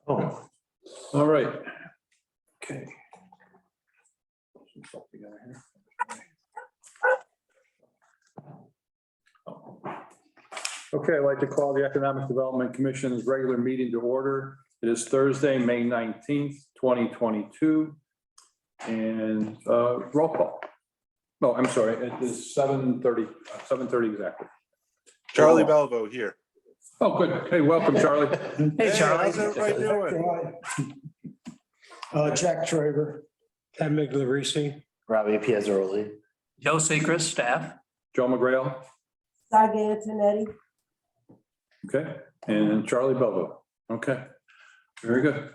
Oh, All right. Okay. Some stuff together here. Okay, I'd like to call the Economic Development Commission's regular meeting to order. It is Thursday, May 19th, 2022. And roll call. No, I'm sorry, it is 7:30 exactly. Charlie Belvo here. Oh, good. Hey, welcome, Charlie. Hey, Charlie. How's everybody doing? Jack Traver. Ted Migliosi. Robbie Piazzaroli. Joe Secret, staff. Joe McGrail. Saga Antonetti. Okay, and Charlie Belvo. Okay, very good.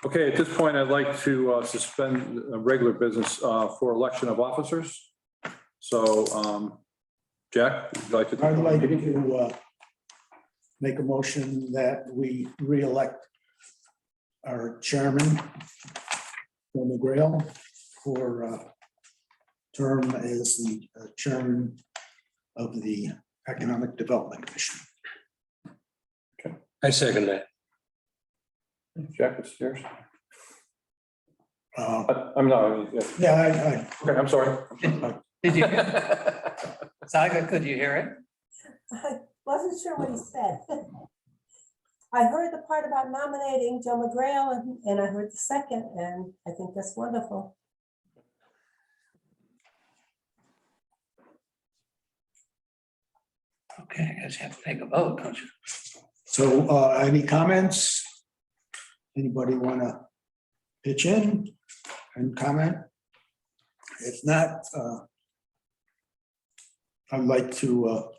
Okay, at this point, I'd like to suspend regular business for election of officers. So, Jack, would you like to? I'd like to make a motion that we re-elect our chairman, Bill McGrail, for term as the chairman of the Economic Development Commission. I second that. Jack, it's yours. Uh, I'm not, yeah. Yeah, Okay, I'm sorry. Did you? Saga, could you hear it? I wasn't sure what he said. I heard the part about nominating Joe McGrail and I heard the second, and I think that's wonderful. Okay, I guess you have to take a vote, don't you? so any comments? Anybody want to pitch in and comment? If not, I'd like to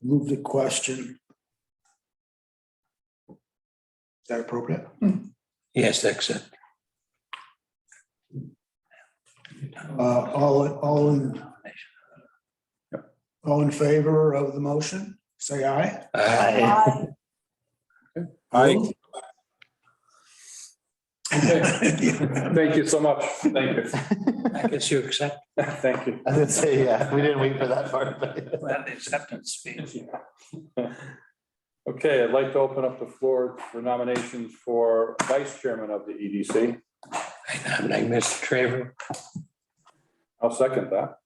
move the question. Is that appropriate? Yes, that's it. All in favor of the motion, say aye. Aye. Aye. Thank you so much. Thank you. I guess you accept Thank you. I was gonna say, yeah, we didn't wait for that part, but. the acceptance speech. Okay, I'd like to open up the floor for nominations for vice chairman of the EDC. I nominate Mr. Traver. I'll second that.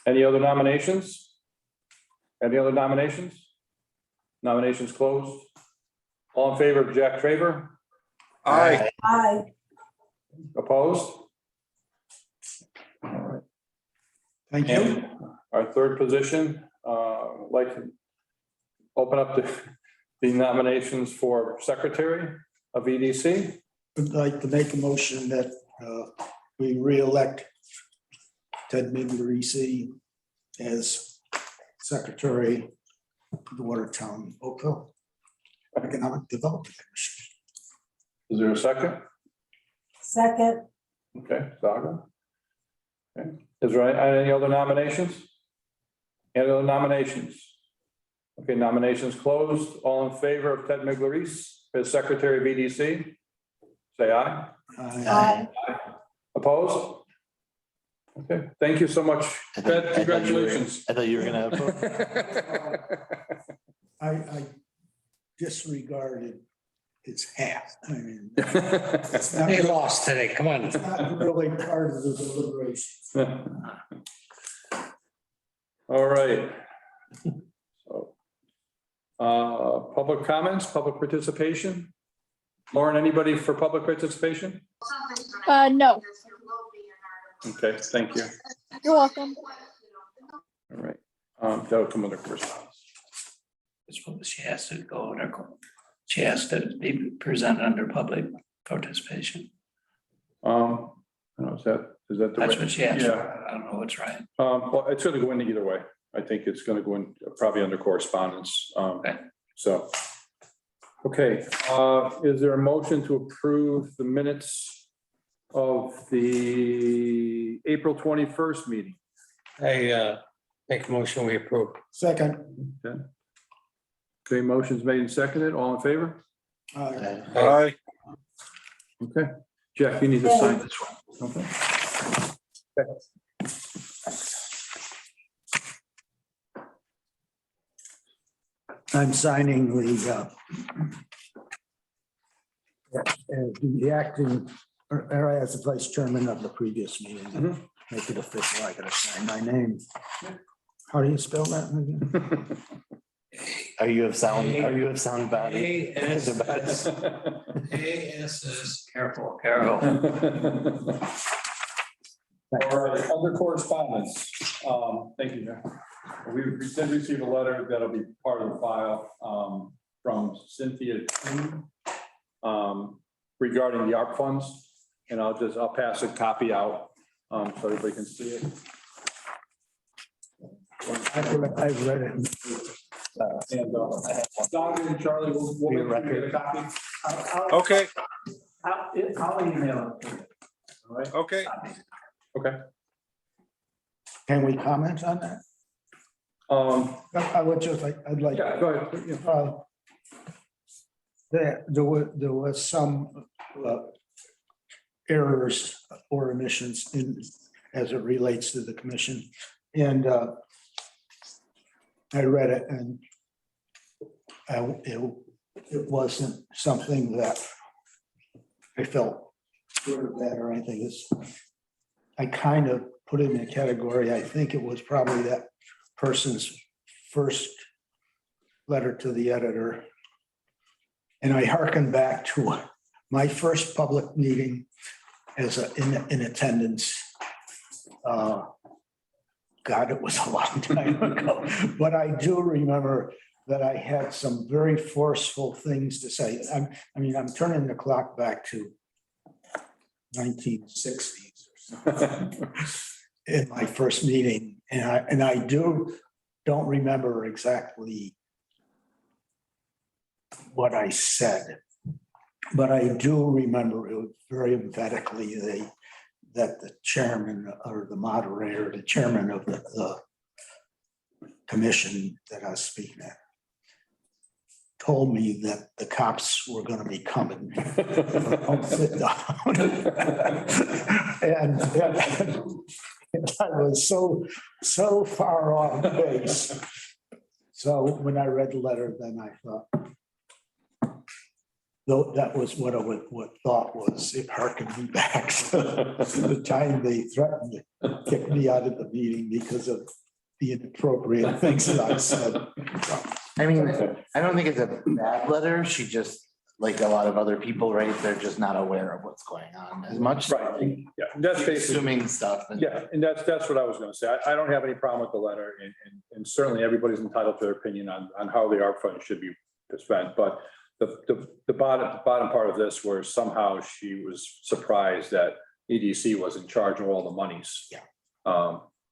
Any other nominations? Any other nominations? Nominations closed. All in favor of Jack Traver? Aye. Aye. Opposed? All right. Thank you. And our third position, like to open up the nominations for secretary of EDC. I'd like to make a motion that we re-elect Ted Migliosi as secretary of the Watertown Oakville Economic Development Commission. Is there a second? Second. Okay, Saga. Okay. Is there any other nominations? Any other nominations? Okay, nominations closed. All in favor of Ted Migliosi as secretary of EDC? Say aye. Aye. Opposed? Okay, thank you so much. Ted, congratulations. I thought you were gonna. I disregarded his hat. I mean, it's not, They lost today, come on. it's not really part of the deliberations. All right. So, public comments, public participation? Lauren, anybody for public participation? No, Okay, thank you. you're welcome. All right. That'll come under correspondence. She has to go under, she has to be presented under public participation. I don't know, is that the That's way? what she asked Yeah. for. I don't know what's right. Well, it's gonna go in either way. I think it's gonna go in probably under correspondence. Okay. So, okay, is there a motion to approve the minutes of the April 21st meeting? I make a motion, we approve. Second. Okay, motion's made and seconded. All in favor? Aye. Okay. Jack, you need to sign this one. Okay. I'm signing the acting, or as the vice chairman of the previous meeting. Make it official, I gotta sign my name. How do you spell that again? Are you of sound body? ASS, careful, careful. All right, under correspondence, thank you, Jeff. We did receive a letter that'll be part of the file from Cynthia King, regarding the ARP funds, and I'll pass a copy out so everybody can see it. I've read it. And Don and Charlie will make sure you get a copy. Okay, I'll email it. All right, okay. okay. Can we comment on that? I would just like, I'd like. Yeah, go ahead. Yeah. There was some errors or omissions in, as it relates to the commission. And I read it and it wasn't something that I felt good or bad or anything. I kind of put it in a category. I think it was probably that person's first letter to the editor. And I hearken back to my first public meeting as in attendance. God, it was a long time ago, but I do remember that I had some very forceful things to say. I'm turning the clock back to 1960s or something in my first meeting, and I don't remember exactly what I said, but I do remember it very emphatically that the chairman or the moderator, the chairman of the commission that I was speaking at, told me that the cops were going to be coming. Don't sit down. and I was so far off base. So when I read the letter, then I thought, though that was what I thought was, it harkened me back to the time they threatened to kick me out of the meeting because of the inappropriate things that I said. I mean, I don't think it's a bad letter. She just, like a lot of other people, right? They're just not aware of what's going on as much. Right, yeah, that's basically, Assuming stuff. yeah, and that's what I was gonna say. I don't have any problem with the letter, and certainly everybody's entitled to their opinion on how the ARP fund should be spent, but the bottom part of this, where somehow she was surprised that EDC was in charge of all the monies. Yeah.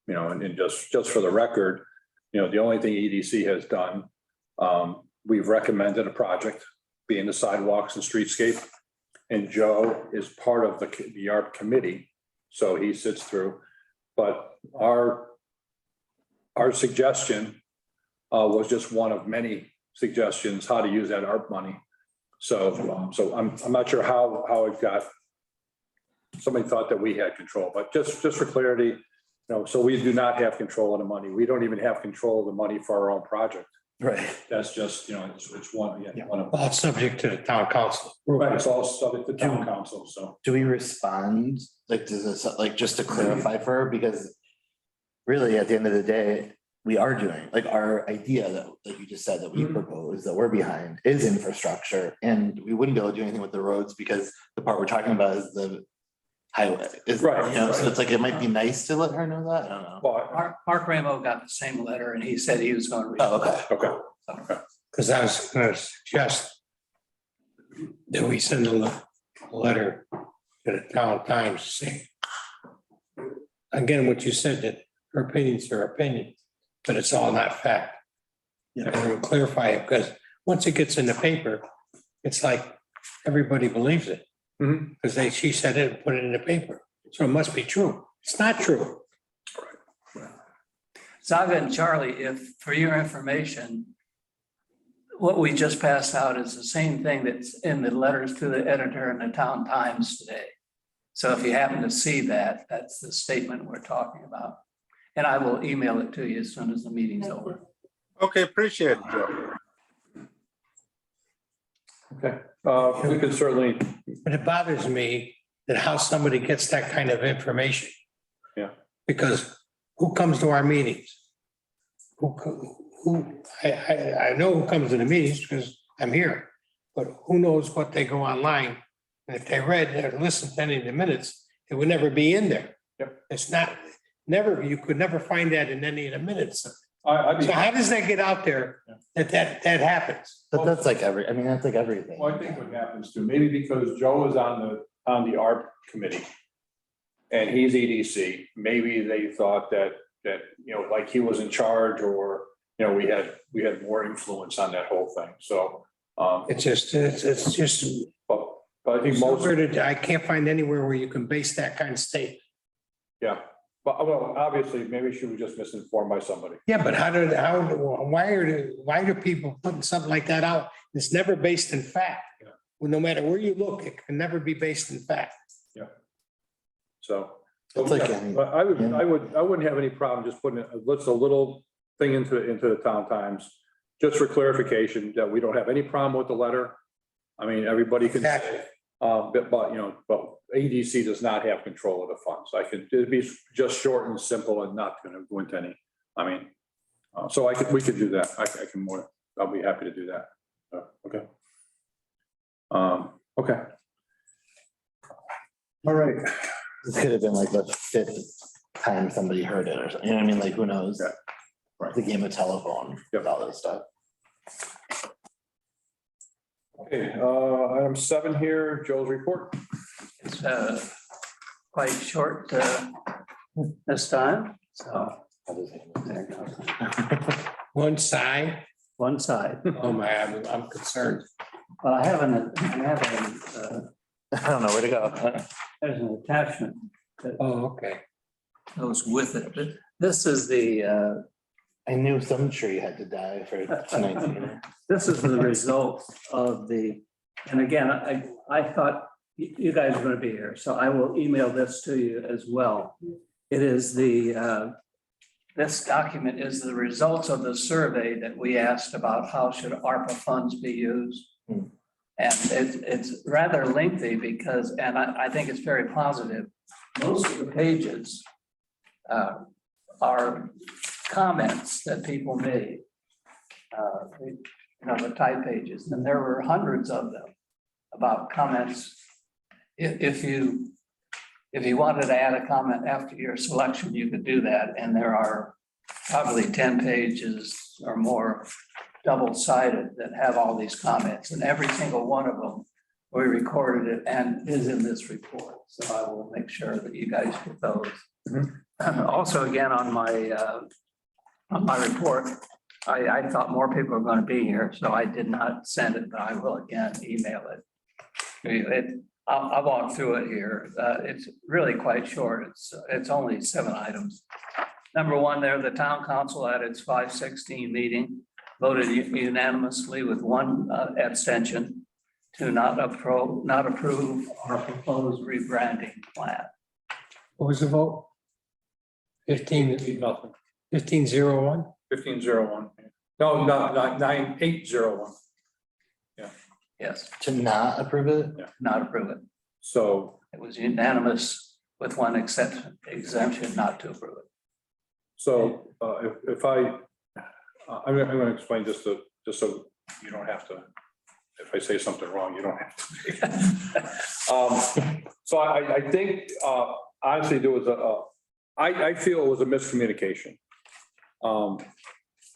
You know, and just for the record, you know, the only thing EDC has done, we've recommended a project being the sidewalks and streetscape. And Joe is part of the ARP committee, so he sits through. But our suggestion was just one of many suggestions how to use that ARP money. So I'm not sure how it got. Somebody thought that we had control, but just for clarity, you know, so we do not have control of the money. We don't even have control of the money for our own project. Right. That's just, you know, it's one, one of. All subject to the town council. Right, it's all subject to town council, so. Do we respond, like, does this, like, just to clarify for her, because really, at the end of the day, we are doing, like, our idea that, like you just said, that we propose, that we're behind, is infrastructure, and we wouldn't be able to do anything with the roads, because the part we're talking about is the highway. Is, Right, you know, so right. it's like, it might be nice to let her know that, I don't know. But, Mark Ramo got the same letter and he said he was going to read. Oh, okay. okay, Because I was going to suggest that we send a letter to the town Times saying, again, what you said, that her opinion's her opinion, but it's all not fact. Yeah. And we'll clarify it, because once it gets in the paper, it's like everybody believes it. Mhm. Because she said it and put it in the paper. So it must be true. It's not true. Zaga and Charlie, if, for your information, what we just passed out is the same thing that's in the letters to the editor in the Town Times today. So if you happen to see that, that's the statement we're talking about. And I will email it to you as soon as the meeting's over. Okay, appreciate it, Joe. Okay, we can certainly, But it bothers me that how somebody gets that kind of information. Yeah. Because who comes to our meetings? I know who comes to the meetings because I'm here, but who knows what they go online? And if they read or listened to any of the minutes, it would never be in there. Yep. It's not, never, you could never find that in any of the minutes. I'd be, So how does that get out there that happens? But that's like I mean, that's like everything. well, I think what happens too, maybe because Joe is on the art committee and he's EDC, maybe they thought that, you know, like he was in charge or, you know, we had more influence on that whole thing. So, It's just, but I think most, I can't find anywhere where you can base that kind of statement. yeah. But well, obviously, maybe she was just misinformed by somebody. Yeah, but why do people putting something like that out? It's never based in fact. Yeah. Well, no matter where you look, it can never be based in fact. So. It's like, yeah, but I wouldn't have any problem just putting a little thing into the Town Times, just for clarification that we don't have any problem with the letter. I mean, everybody can say, but you know, but ADC does not have control of the funds. It'd be just short and simple and not going to go into any, I mean, so we could do that. I'll be happy to do that. Okay. Okay. All right. this could have been like the 5th time somebody heard it or something, you know what I mean? Like, who knows? Yeah. Right. The game of telephone, Yep. with all this stuff. Okay, item 7 here, Joe's report. It's quite short this time, so there goes. One side, One side. oh my, I'm concerned. Well, I have an I don't know where to go. there's an attachment that Oh, okay. goes with it. But this is the, I knew some tree had to die for tonight. this is the result of the, and again, I thought you guys were going to be here, so I will email this to you as well. It is this document is the results of the survey that we asked about how should ARPA funds be used. Hmm. And it's rather lengthy because, and I think it's very positive. Most of the pages are comments that people made. You know, the type pages, and there were hundreds of them about comments. If you wanted to add a comment after your selection, you could do that, and there are probably 10 pages or more double-sided that have all these comments, and every single one of them, we recorded it and is in this report. So I will make sure that you guys get those. Also, again, on my report, I thought more people were going to be here, so I did not send it, but I will again email it. I'll walk through it here. It's really quite short. It's only 7 items. Number 1 there, the town council at its 5/16 meeting voted unanimously with 1 abstention to not approve our proposed rebranding plan. What was the vote? 15, Nothing. 1501? 1501. No, 9801. Yes, To not approve it? not approve it. So, It was unanimous with 1 exemption not to approve it. so if I'm going to explain just so you don't have to, if I say something wrong, you don't have to. So I think honestly, there was I feel it was a miscommunication.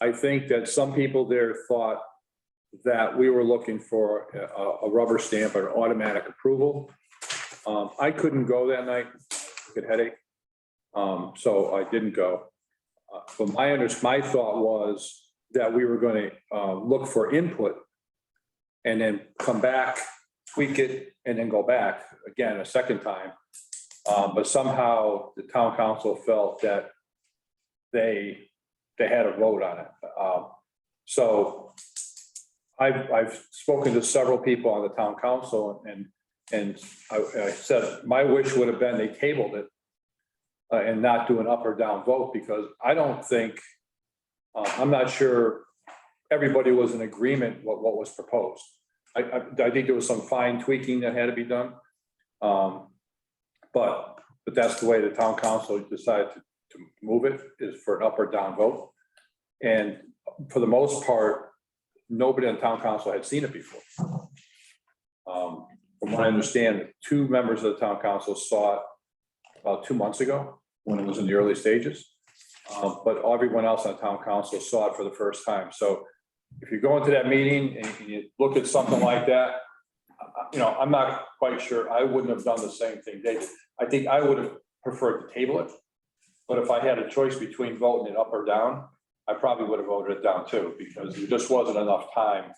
I think that some people there thought that we were looking for a rubber stamp or automatic approval. I couldn't go that night, good headache. So I didn't go. But my thought was that we were going to look for input and then come back, tweak it, and then go back again a second time. But somehow the town council felt that they had a vote on it. So I've spoken to several people on the town council and I said, my wish would have been they tabled it and not do an up or down vote, because I don't think, I'm not sure everybody was in agreement with what was proposed. I think there was some fine tweaking that had to be done. But that's the way the town council decided to move it, is for an up or down vote. And for the most part, nobody on town council had seen it before. From what I understand, 2 members of the town council saw it about 2 months ago, when it was in the early stages. But everyone else on town council saw it for the first time. So if you go into that meeting and you look at something like that, I'm not quite sure. I wouldn't have done the same thing they did. I think I would have preferred to table it. But if I had a choice between voting it up or down, I probably would have voted it down too, because there just wasn't enough time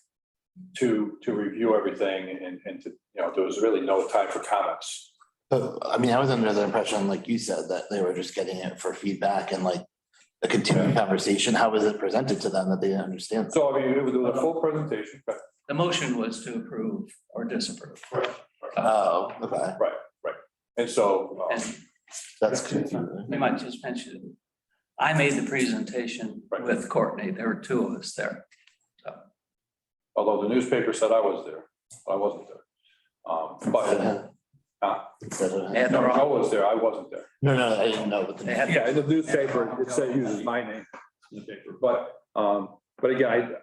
to review everything and to, there was really no time for comments. But I mean, I was under the impression, like you said, that they were just getting it for feedback and like a continuing conversation. How was it presented to them that they didn't understand? So I mean, it was a full presentation. The motion was to approve or disapprove. Oh, okay. Right. And so And That's confusing. we might just mention, I made the presentation with Courtney. There were 2 of us there. although the newspaper said I was there, I wasn't there. But Instead of- They had the no, I wrong, was there, I wasn't there. No, I didn't know. But They had- Yeah, in the newspaper, it said uses my name in the paper, but again,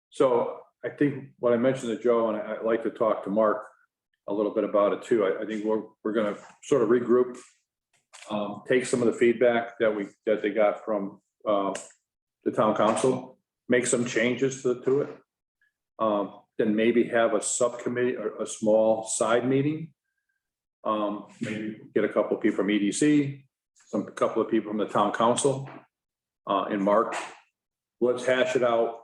so I think what I mentioned to Joe, and I'd like to talk to Mark a little bit about it too. I think we're gonna sort of regroup, take some of the feedback that they got from the town council, make some changes to it. Then maybe have a subcommittee or a small side meeting. Maybe get a couple of people from EDC, a couple of people from the town council, and Mark. Let's hash it out.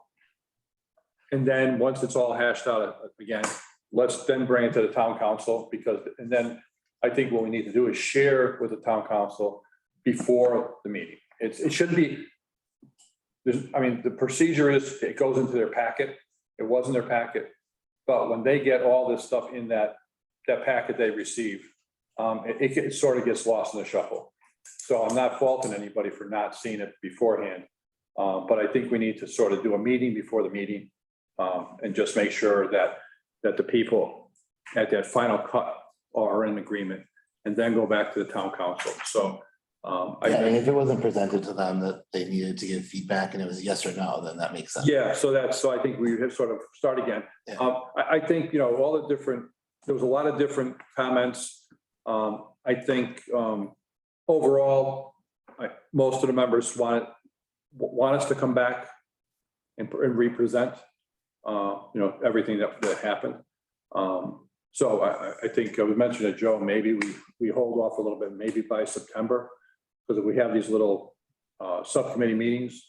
And then once it's all hashed out again, let's then bring it to the town council, and then I think what we need to do is share with the town council before the meeting. It shouldn't be, the procedure is it goes into their packet. It was in their packet, but when they get all this stuff in that packet they receive, it sort of gets lost in the shuffle. So I'm not faulting anybody for not seeing it beforehand. But I think we need to sort of do a meeting before the meeting, and just make sure that the people at that final cut are in agreement, and then go back to the town council. So Yeah, I mean, if it wasn't presented to them that they needed to give feedback and it was a yes or no, then that makes sense. yeah, so I think we have sort of start again. Yeah. I think, all the different, there was a lot of different comments. I think overall, most of the members want us to come back and represent, everything that happened. So I think I would mention to Joe, maybe we hold off a little bit, maybe by September, because if we have these little subcommittee meetings,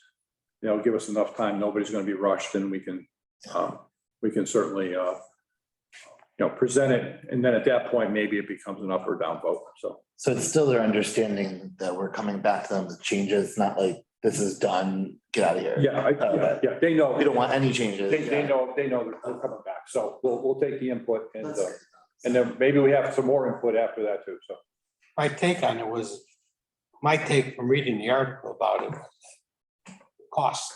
give us enough time. Nobody's going to be rushed, and we can certainly present it, and then at that point, maybe it becomes an up or down vote. So it's still their understanding that we're coming back to them with changes, not like this is done, get out of here. Yeah, they know. We don't want any changes. They know they're coming back. So we'll take the input, and then maybe we have some more input after that too. So My take on it was, my take from reading the article about it, was that cost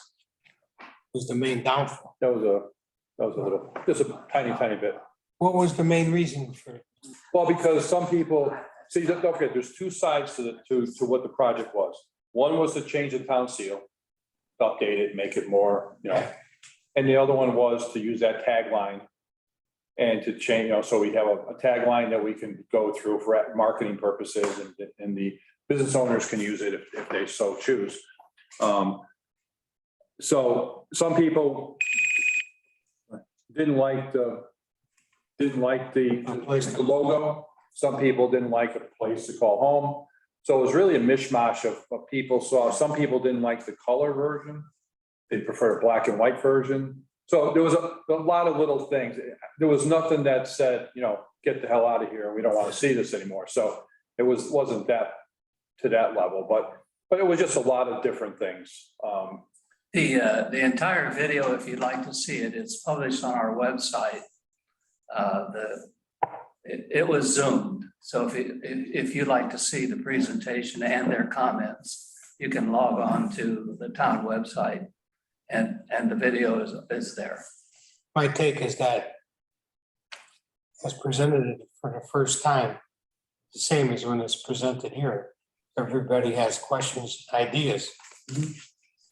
was the main downfall. that was a little, just a tiny bit. What was the main reason for it? Well, because some people, see, don't forget, there's 2 sides to what the project was. One was to change the town seal, update it, make it more, and the other one was to use that tagline and to change, so we have a tagline that we can go through for marketing purposes, and the business owners can use it if they so choose. So some people didn't like the logo. Some people didn't like a place to call home. So it was really a mishmash of people. So some people didn't like the color version. They prefer a black and white version. So there was a lot of little things. There was nothing that said, get the hell out of here. We don't want to see this anymore. So it wasn't that to that level, but it was just a lot of different things. the entire video, if you'd like to see it, it's published on our website. It was Zoomed. So if you'd like to see the presentation and their comments, you can log on to the town website, and the video is there. My take is that has presented it for the first time, the same as when it's presented here. Everybody has questions, ideas.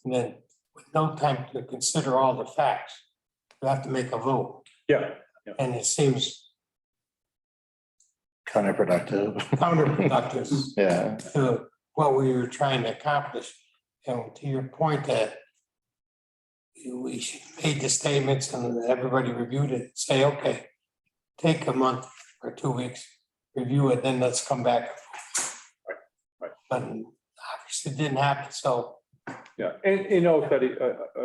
And then with no time to consider all the facts, you have to make a vote. Yeah, And it seems Counterproductive. counterproductive Yeah, to what we were trying to accomplish. And to your point that we should made the statements and everybody reviewed it, say, okay, take a month or 2 weeks, review it, then let's come back. Right. But obviously it didn't happen, so yeah. And you know, Teddy,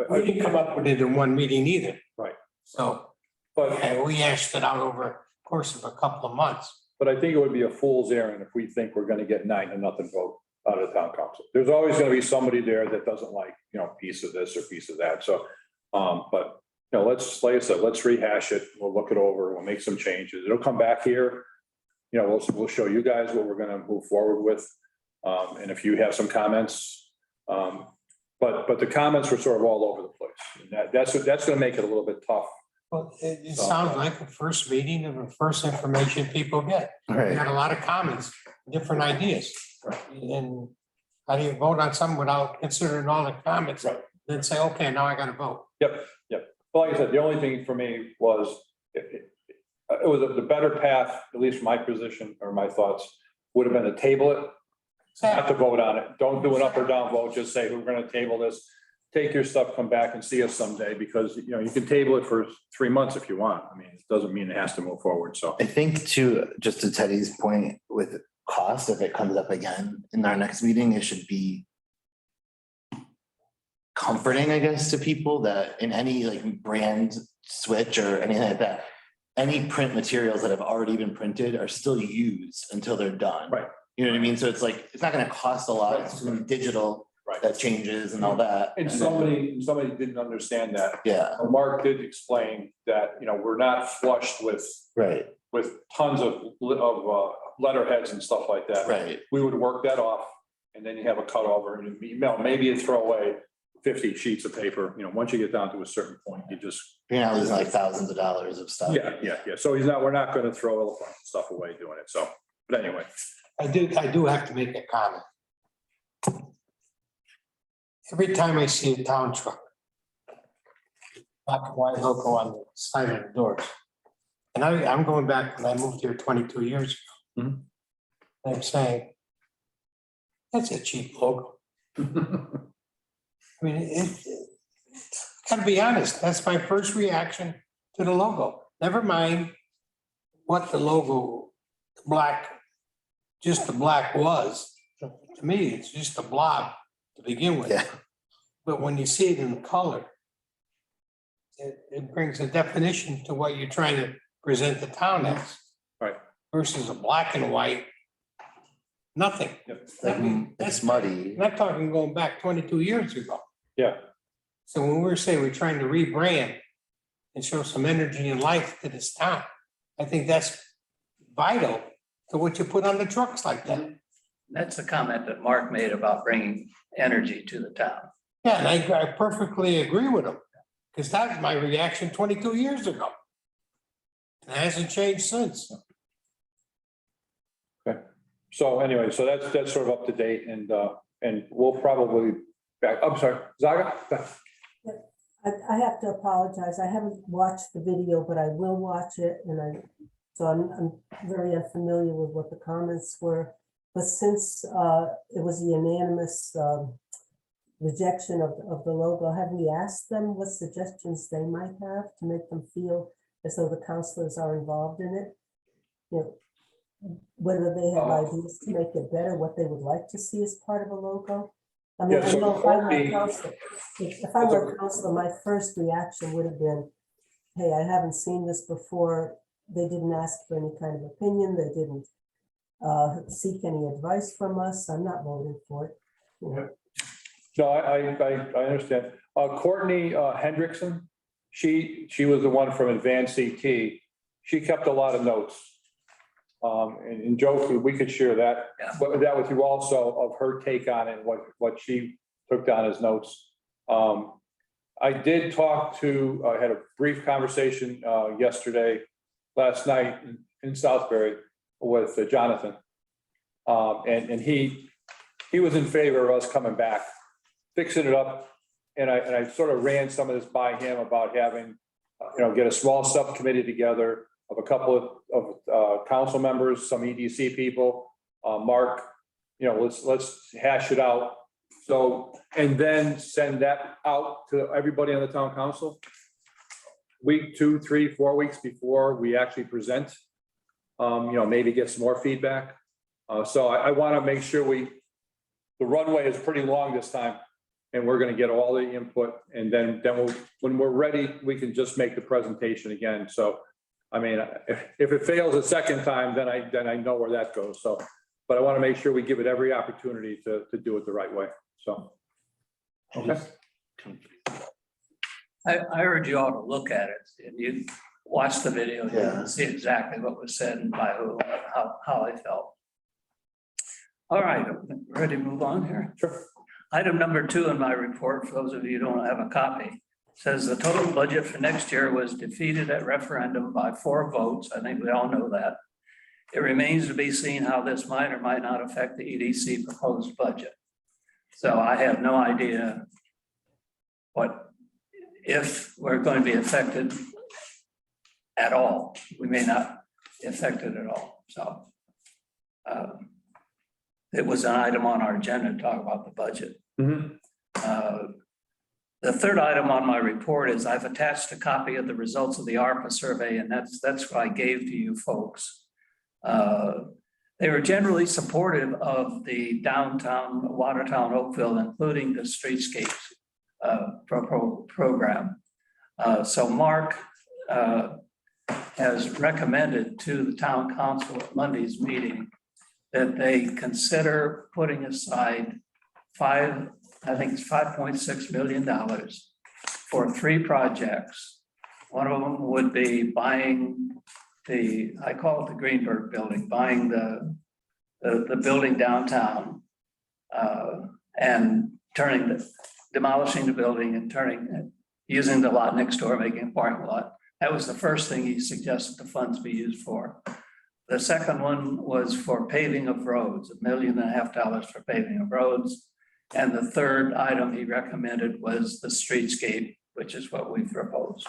we didn't come up with it in one meeting either. Right. So, but and we hashed it out over the course of a couple of months. But I think it would be a fool's errand if we think we're gonna get 9-0 vote out of the town council. There's always gonna be somebody there that doesn't like, you know, piece of this or piece of that, so. But, you know, let's, like I said, let's rehash it, we'll look it over, we'll make some changes, it'll come back here. You know, we'll show you guys what we're gonna move forward with, and if you have some comments. But the comments were sort of all over the place, and that's gonna make it a little bit tough. Well, it sounds like the first meeting and the first information people get. We right. got a lot of comments, different ideas. And how do you vote on something without considering all the comments? Right. Then say, okay, now I gotta vote. Yep. Well, like I said, the only thing for me was, it was the better path, at least from my position or my thoughts, would have been to table it, not to vote on it. Don't do an up or down vote, just say, we're gonna table this. Take your stuff, come back and see us someday, because, you know, you can table it for 3 months if you want. I mean, it doesn't mean it has to move forward, so. I think just to Teddy's point with cost, if it comes up again in our next meeting, it should be comforting, I guess, to people that in any like brand switch or anything like that, any print materials that have already been printed are still used until they're done. Right. You know what I mean? So it's like, it's not gonna cost a lot, it's gonna be digital. Right. That changes and all that. And somebody didn't understand that. Yeah, Mark did explain that, you know, we're not flushed with right, tons of letterheads and stuff like that. right. We would work that off, and then you have a cut over and maybe you throw away 50 sheets of paper. You know, once you get down to a certain point, you just. You're not losing like thousands of dollars of stuff. Yeah. So we're not gonna throw a bunch of stuff away doing it, so, but anyway. I do have to make a comment. Every time I see a town truck, black and white logo on the side of the doors. And I'm going back when I moved here 22 years ago. Mhm. I'm saying, that's a cheap logo. I mean, gotta be honest, that's my first reaction to the logo. Never mind what the logo, just the black was. To me, it's just a blob to begin with. Yeah. But when you see it in color, it brings a definition to what you're trying to present the town as. Right. Versus a black and white, nothing. It's muddy. I'm not talking going back 22 years ago. Yeah. So when we're saying we're trying to rebrand and show some energy and life to this town, I think that's vital to what you put on the trucks like that. That's the comment that Mark made about bringing energy to the town. Yeah, and I perfectly agree with him, because that was my reaction 22 years ago. It hasn't changed since. So anyway, so that's sort of up to date, and we'll probably back, I'm sorry, Zaga? I have to apologize. I haven't watched the video, but I will watch it, and so I'm very unfamiliar with what the comments were. But since it was a unanimous rejection of the logo, have we asked them what suggestions they might have to make them feel as though the councilors are involved in it? You know, whether they have ideas to make it better, what they would like to see as part of a logo? I mean, Yeah, I so know if I were a Courtney- councilor, if I were a councilor, my first reaction would have been, hey, I haven't seen this before. They didn't ask for any kind of opinion. They didn't seek any advice from us. I'm not voting for it. You know. No, I understand. Courtney Hendrickson, she was the one from Advanced CT. She kept a lot of notes. And Joe, we could share that, that with you also, of her take on it, what she took down as notes. I did talk to, I had a brief conversation yesterday last night in Southbury with Jonathan. And he was in favor of us coming back, fixing it up. And I sort of ran some of this by him about having, get a small subcommittee together of a couple of council members, some EDC people, Mark, let's hash it out. So, and then send that out to everybody on the town council. Week, 2, 3, 4 weeks before we actually present, maybe get some more feedback. So I want to make sure the runway is pretty long this time, and we're going to get all the input, and then when we're ready, we can just make the presentation again. So, I mean, if it fails a second time, then I know where that goes. So, but I want to make sure we give it every opportunity to do it the right way. So, okay. I urge you all to look at it, and you watch the video, you Yeah. can see exactly what was said and by who, and how I felt. All right, ready to move on here? Sure. Item number 2 in my report, for those of you who don't have a copy, says the total budget for next year was defeated at referendum by 4 votes. I think we all know that. It remains to be seen how this might or might not affect the EDC proposed budget. So I have no idea if we're going to be affected at all. We may not be affected at all. So it was an item on our agenda to talk about the budget. Mhm. The third item on my report is I've attached a copy of the results of the ARPA survey, and that's what I gave to you folks. They were generally supportive of the downtown Watertown Oakville, including the streetscapes program. So Mark has recommended to the town council at Monday's meeting that they consider putting aside $5.6 million for 3 projects. One of them would be buying I call it the Greenberg building, buying the building downtown and demolishing the building and using the lot next door, making a parking lot. That was the first thing he suggested the funds be used for. The second one was for paving of roads, $1.5 million for paving of roads. And the third item he recommended was the streetscape, which is what we proposed.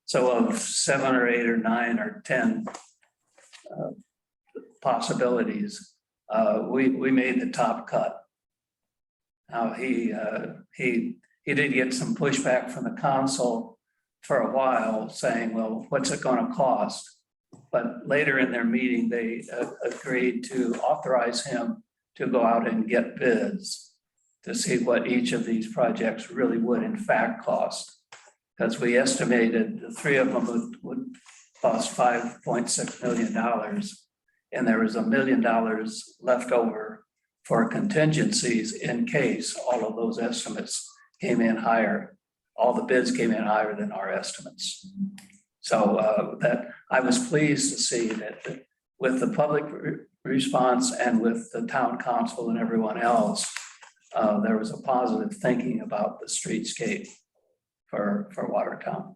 So of 7 or 8 or 9 or 10 possibilities, we made the top cut. Now he did get some pushback from the council for a while, saying, well, what's it going to cost? But later in their meeting, they agreed to authorize him to go out and get bids to see what each of these projects really would in fact cost. Because we estimated the 3 of them would cost $5.6 million. And there was $1 million left over for contingencies in case all of those estimates came in higher. All the bids came in higher than our estimates. So that I was pleased to see that with the public response and with the town council and everyone else, there was a positive thinking about the streetscape for Watertown.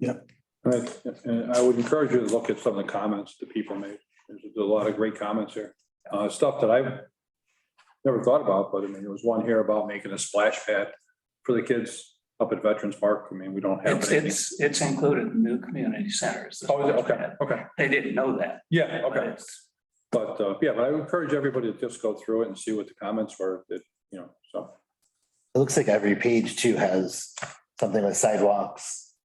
Right. And I would encourage you to look at some of the comments that people made. There's a lot of great comments here. Stuff that I've never thought about, but I mean, there was one here about making a splash pad for the kids up at Veterans Park. I mean, we don't have anything. It's included in new community centers. Oh, is it? Okay, okay. They didn't know that. Yeah, but okay. it's- But yeah, but I would encourage everybody to just go through it and see what the comments were that, so. It looks like every page too has something with sidewalks,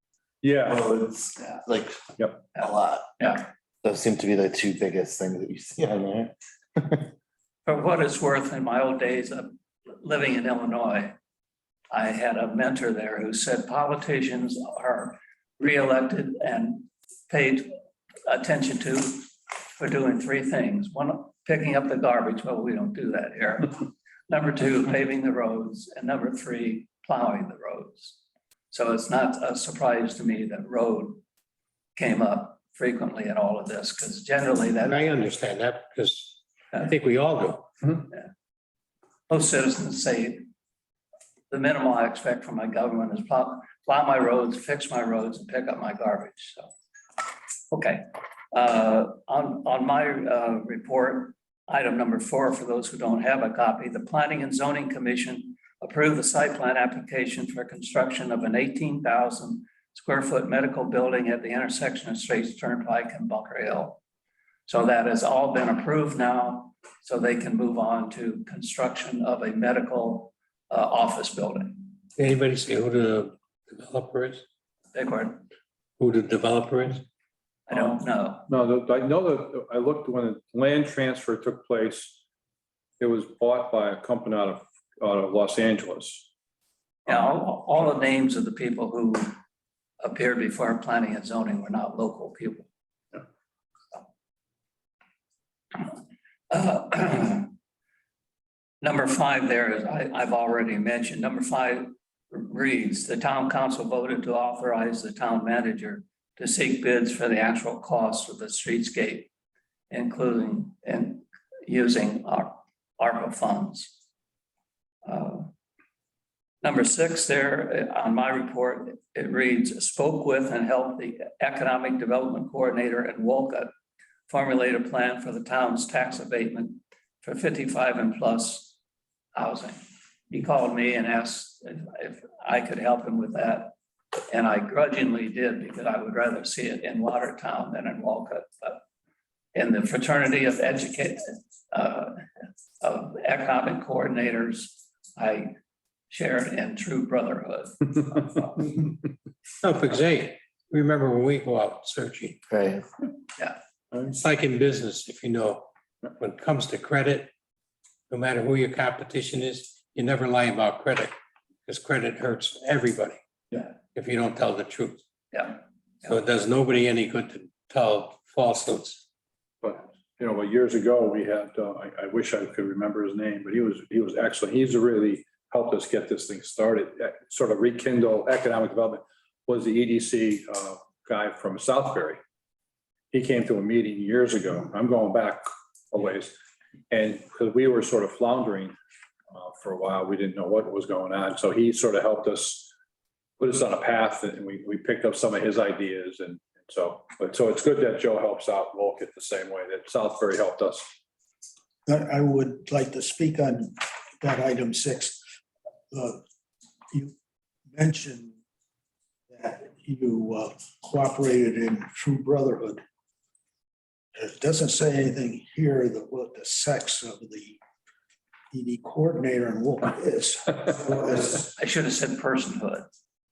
Yeah, roads, Yeah. like Yep. a lot. Yeah. Those seem to be the 2 biggest things that you see on there. For what it's worth, in my old days of living in Illinois, I had a mentor there who said politicians are reelected and paid attention to for doing 3 things. 1, picking up the garbage. Well, we don't do that here. Number 2, paving the roads. And number 3, plowing the roads. So it's not a surprise to me that road came up frequently in all of this, because generally that I understand that because I think we all do. most citizens say the minimum I expect from my government is plow my roads, fix my roads, and pick up my garbage. So, okay. On my report, item number 4, for those who don't have a copy, the Planning and Zoning Commission approved the site plan application for construction of an 18,000 square foot medical building at the intersection of Straits Turnpike and Bunker Hill. So that has all been approved now, so they can move on to construction of a medical office building. Anybody say who the developer is? Big word. Who the developer is? I don't know. No, I know that I looked when the land transfer took place. It was bought by a company out of Los Angeles. Yeah, all the names of the people who appeared before planning and zoning were not local people. Number 5 there is, I've already mentioned, number 5 reads, the town council voted to authorize the town manager to seek bids for the actual cost of the streetscape, including and using our ARPA funds. Number 6 there on my report, it reads, spoke with and helped the economic development coordinator in Wolcott formulate a plan for the town's tax abatement for 55 and plus housing. He called me and asked if I could help him with that. And I grudgingly did, because I would rather see it in Watertown than in Wolcott. But in the fraternity of of economic coordinators, I share in true brotherhood. No, because hey, remember when we go out searching, Right. it's like in business, if you know, when it comes to credit, no matter who your competition is, you never lie about credit, because credit hurts everybody. Yeah. If you don't tell the truth. Yeah. So it does nobody any good to tell falsehoods. But, you know, years ago, we had, I wish I could remember his name, but he was excellent. He's really helped us get this thing started, sort of rekindle economic development, was the EDC guy from Southbury. He came to a meeting years ago. I'm going back a ways. And because we were sort of floundering for a while, we didn't know what was going on. So he sort of helped us, put us on a path, and we picked up some of his ideas. And so it's good that Joe helps out Wolcott the same way that Southbury helped us. I would like to speak on that item 6. You mentioned that you cooperated in true brotherhood. It doesn't say anything here that what the sex of the ED coordinator and what it is. I should have said personhood.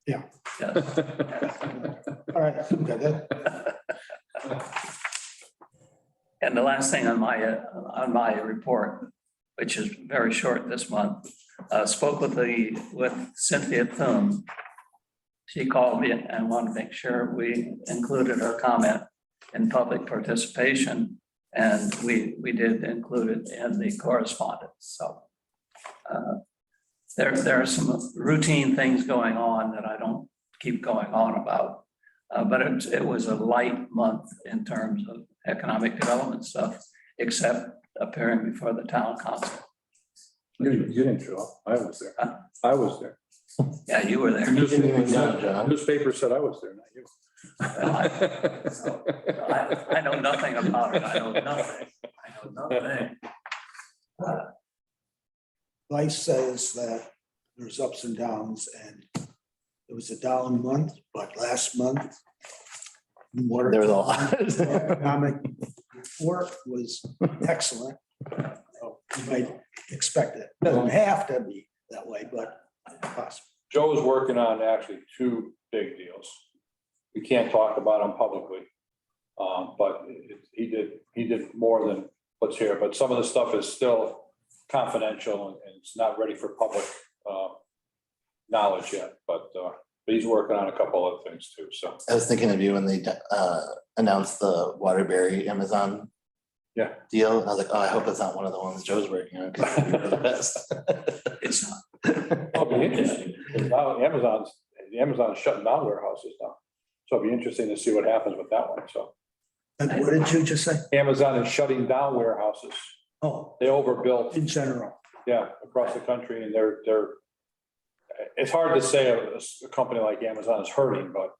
Yeah. Yes. All right, okay, that, And the last thing on my report, which is very short this month, spoke with Cynthia Thune. She called me and wanted to make sure we included her comment in public participation, and we did include it in the correspondence. So there are some routine things going on that I don't keep going on about, but it was a light month in terms of economic development stuff, except appearing before the town council. You didn't show up. I was there. I was there. Yeah, you were there. You didn't even know, John. Newspaper said I was there, not you. I know nothing about it. I know nothing. Life says that there's ups and downs, and it was a down month, but last month. There was a lot. Economic report was excellent. So you might expect it. Doesn't have to be that way, but possible. Joe was working on actually 2 big deals. We can't talk about them publicly. But he did more than what's here, but some of the stuff is still confidential and it's not ready for public knowledge yet, but he's working on a couple other things too, so. I was thinking of you when they announced the Waterbury Amazon deal. I was like, oh, I hope it's not one of the ones Joe's working on, because you're the best. It's not. It'll be interesting. Now Amazon's shutting down warehouses now. So it'll be interesting to see what happens with that one, so. And what did you just say? Amazon is shutting down warehouses. Oh, They overbuilt, in general. across the country, and they're, it's hard to say a company like Amazon is hurting, but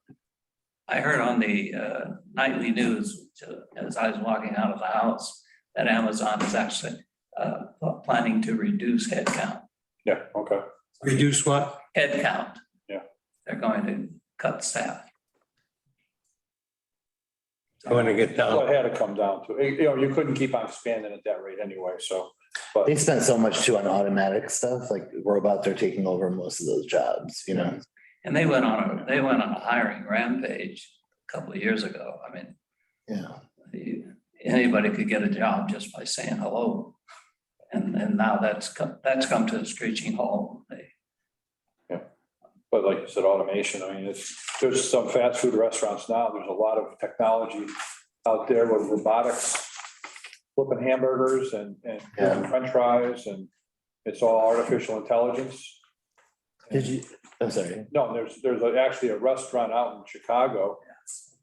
I heard on the nightly news, as I was walking out of the house, that Amazon is actually planning to reduce headcount. Yeah, okay. Reduce what? Headcount. Yeah. They're going to cut staff. I want to get So down. it had to come down to, you know, you couldn't keep on expanding at that rate anyway, so. But They spent so much too on automatic stuff, like robots are taking over most of those jobs, you know? And they went on a hiring rampage a couple of years ago. I mean, Yeah. anybody could get a job just by saying hello. And now that's come to a screeching halt. But like you said, automation, I mean, there's some fast food restaurants now, there's a lot of technology out there with robotics, flipping hamburgers and Yeah. french fries, and it's all artificial intelligence. Did you, I'm sorry. No, there's actually a restaurant out in Chicago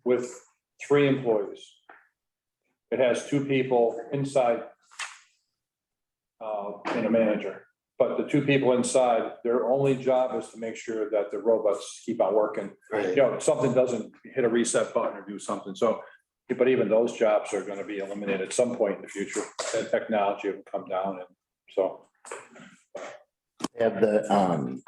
with 3 employees. It has 2 people inside and a manager. But the 2 people inside, their only job is to make sure that the robots keep on working. Right. You know, if something doesn't hit a reset button or do something. So, but even those jobs are going to be eliminated at some point in the future. That technology will come down, and so. They have the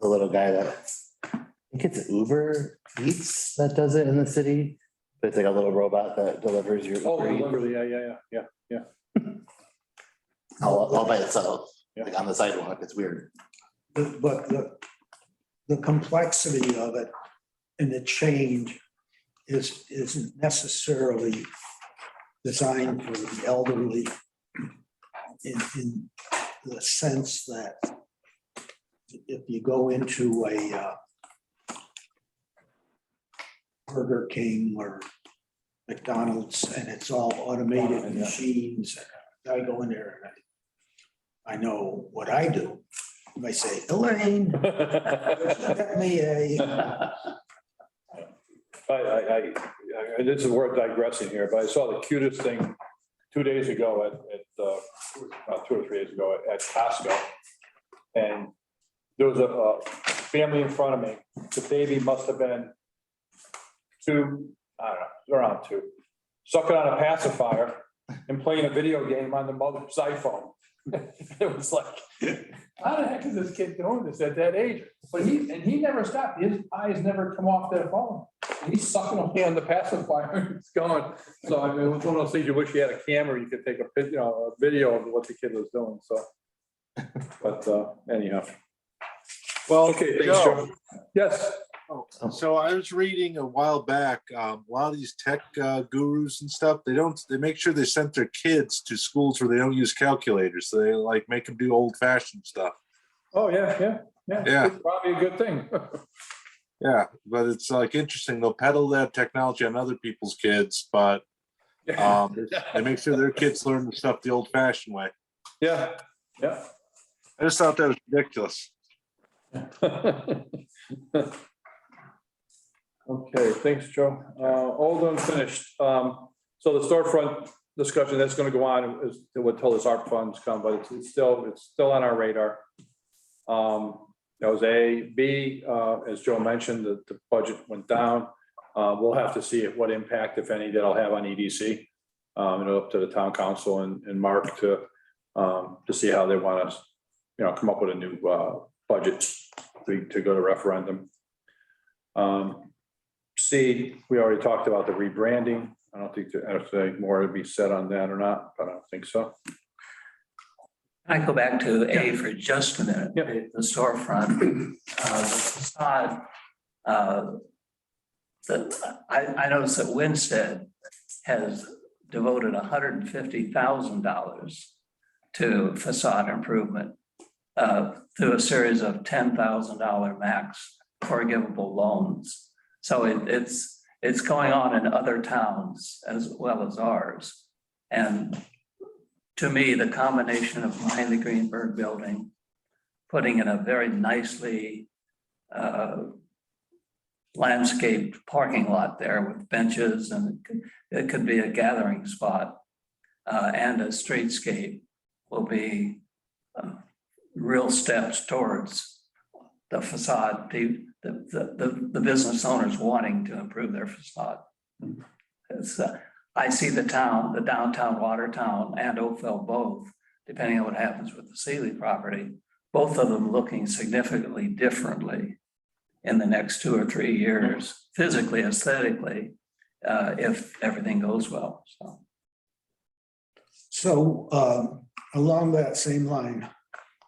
little guy that, I think it's Uber Eats that does it in the city. But it's like a little robot that delivers your. Oh, Uber Eats literally, yeah. all by itself, Yeah. like on the sidewalk. It's weird. But the complexity of it and the change isn't necessarily designed for the elderly in the sense that if you go into a Burger King or McDonald's and it's all automated Yeah. machines, I go in there and I know what I do. I say, Elaine, get me a. This is worth digressing here, but I saw the cutest thing 2 days ago about 2 or 3 days ago at Costco. And there was a family in front of me. The baby must have been 2, I don't know, around 2, sucking on a pacifier and playing a video game on the mother's iPhone. It was like, how the heck is this kid doing this at that age? But he never stopped. His eyes never come off that phone. He's sucking away on the pacifier. It's going. So I mean, it was one of those things you wish you had a camera. You could take a video of what the kid was doing. So, but anyhow. Well, Okay, thanks, Joe, Joe. Yes. so I was reading a while back, a lot of these tech gurus and stuff, they make sure they sent their kids to schools where they don't use calculators. So they like make them do old fashioned stuff. Oh, yeah. Yeah. It's probably a good thing. Yeah, but it's like interesting. They'll peddle that technology on other people's kids, but they make sure their kids learn the stuff the old fashioned way. Yeah. I just thought that was ridiculous. Okay, thanks, Joe. All unfinished. So the storefront discussion that's going to go on is until this ARP funds come, but it's still on our radar. That was A. B, as Joe mentioned, the budget went down. We'll have to see what impact, if any, that'll have on EDC. Up to the town council and Mark to see how they want us, come up with a new budget to go to referendum. C, we already talked about the rebranding. I don't think there's more to be said on that or not, but I don't think so. Can I go back to A for just a minute? Yep. The storefront, the facade. I noticed that Winstead has devoted $150,000 to facade improvement through a series of $10,000 max forgivable loans. So it's going on in other towns as well as ours. And to me, the combination of behind the Greenberg building, putting in a very nicely landscaped parking lot there with benches, and it could be a gathering spot, and a streetscape will be real steps towards the facade the business owners wanting to improve their facade. I see the downtown Watertown and Oakville both, depending on what happens with the Sealy property, both of them looking significantly differently in the next 2 or 3 years, physically, aesthetically, if everything goes well, so. So along that same line,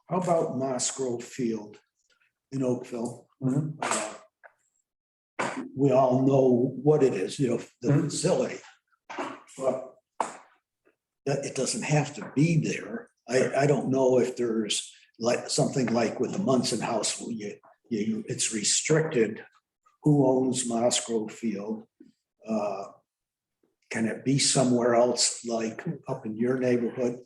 how about Moss Grove Field in Oakville? We all know what it is, you know, the facility. But that it doesn't have to be there. I don't know if there's like something like with the Munson House, where it's restricted who owns Moss Grove Field. Can it be somewhere else, like up in your neighborhood,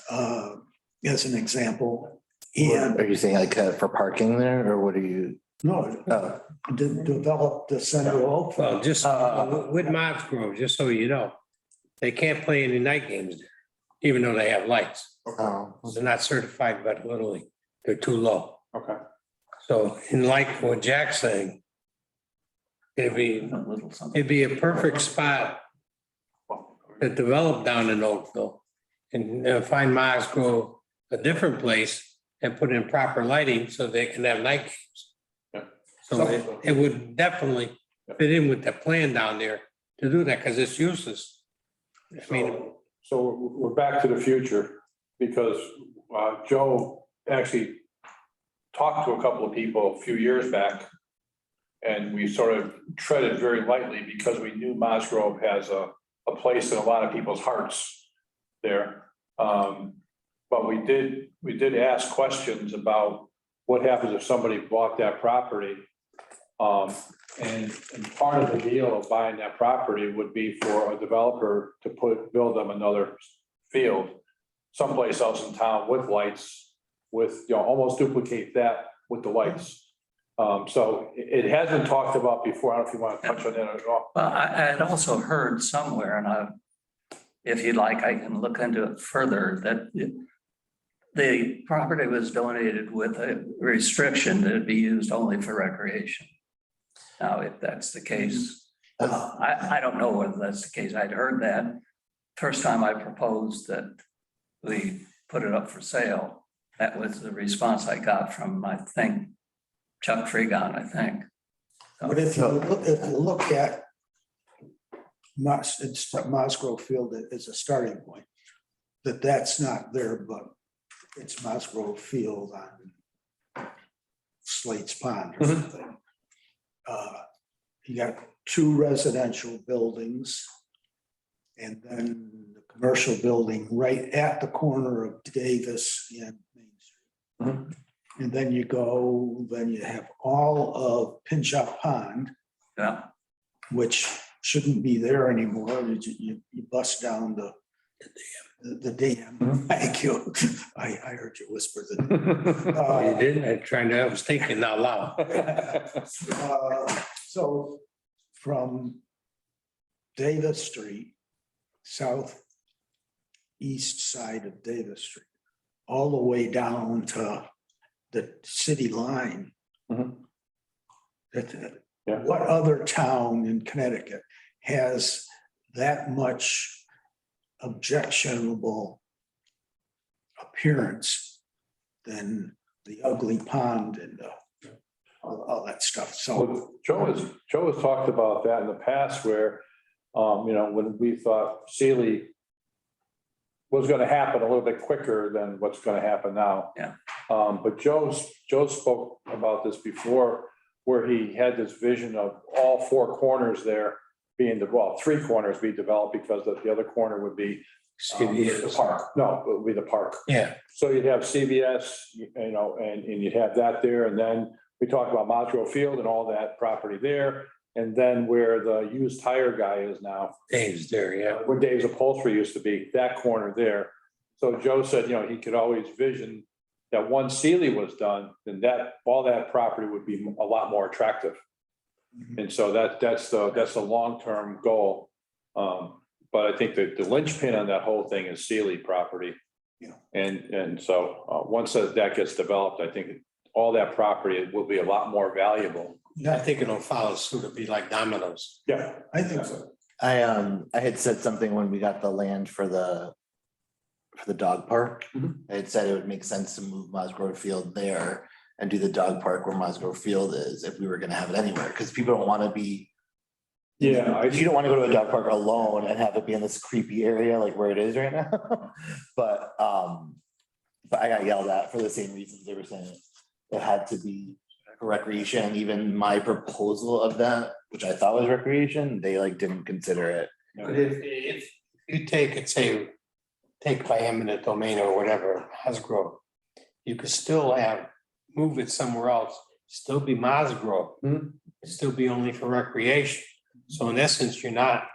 as an example? And Are you saying like for parking there, or what are you? no, Oh, develop the center of Oakville. Well, just with Moss Grove, just so you know, they can't play any night games there, even though they have lights. oh, They're not certified by the Little League. They're too low. Okay. So in like what Jack's saying, it'd be a perfect spot to develop down in Oakville and find Moss Grove a different place and put in proper lighting so they can have night games. Yeah. So it would definitely fit in with the plan down there to do that, because it's useless. I mean, So we're back to the future, because Joe actually talked to a couple of people a few years back, and we sort of treaded very lightly because we knew Moss Grove has a place in a lot of people's hearts there. But we did ask questions about what happens if somebody bought that property. And part of the deal of buying that property would be for a developer to build them another field someplace else in town with lights, with, you know, almost duplicate that with the lights. So it has been talked about before. I don't know if you want to touch on that at all. Well, I had also heard somewhere, and if you'd like, I can look into it further, that the property was donated with a restriction that it be used only for recreation. Now, if that's the case, I don't know whether that's the case. I'd heard that first time I proposed that we put it up for sale. That was the response I got from, I think, Chuck Freegon, I think. But if you look at Moss Grove Field as a starting point, that's not there, but it's Moss Grove Field on Slate's Pond or something. You got 2 residential buildings and then the commercial building right at the corner of Davis and Main Street. And then you have all of Pinchot Pond, Yeah, which shouldn't be there anymore. You bust down the dam. Thank you. I heard you whisper the you didn't, I was thinking out loud. So from Davis Street, southeast side of Davis Street, all the way down to the city line. What other town in Connecticut has that much objectionable appearance than the ugly pond and all that stuff? So Joe has talked about that in the past where, when we thought Sealy was going to happen a little bit quicker than what's going to happen now. Yeah. But Joe spoke about this before, where he had this vision of all 4 corners there being 3 corners be developed, because the other corner would be the park. No, it would be the park. Yeah. So you'd have CVS, and you'd have that there. And then we talked about Moss Grove Field and all that property there. And then where the used tire guy is now. Dave's there, yeah. Where Dave's Upholstery used to be, that corner there. So Joe said, he could always vision that once Sealy was done, then all that property would be a lot more attractive. And so that's the long-term goal. But I think that the linchpin on that whole thing is Sealy property. Yeah. And so once that gets developed, I think all that property will be a lot more valuable I think it'll follow suit. It'll be like dominoes. Yeah. I think so. I had said something when we got the land for the dog park. Mhm. I had said it would make sense to move Mosgrove Field there and do the dog park where Mosgrove Field is if we were gonna have it anywhere, because people don't wanna be. Yeah, You don't wanna go to a dog park alone and have it be in this creepy area like where it is right now. But I got yelled at for the same reasons they were saying. It had to be for recreation. Even my proposal of that, which I thought was recreation, they like didn't consider it. But if you take it, say, take by eminent domain or whatever, Mosgrove, you could still move it somewhere else, still be Mosgrove, still be only for recreation. So in essence, you're not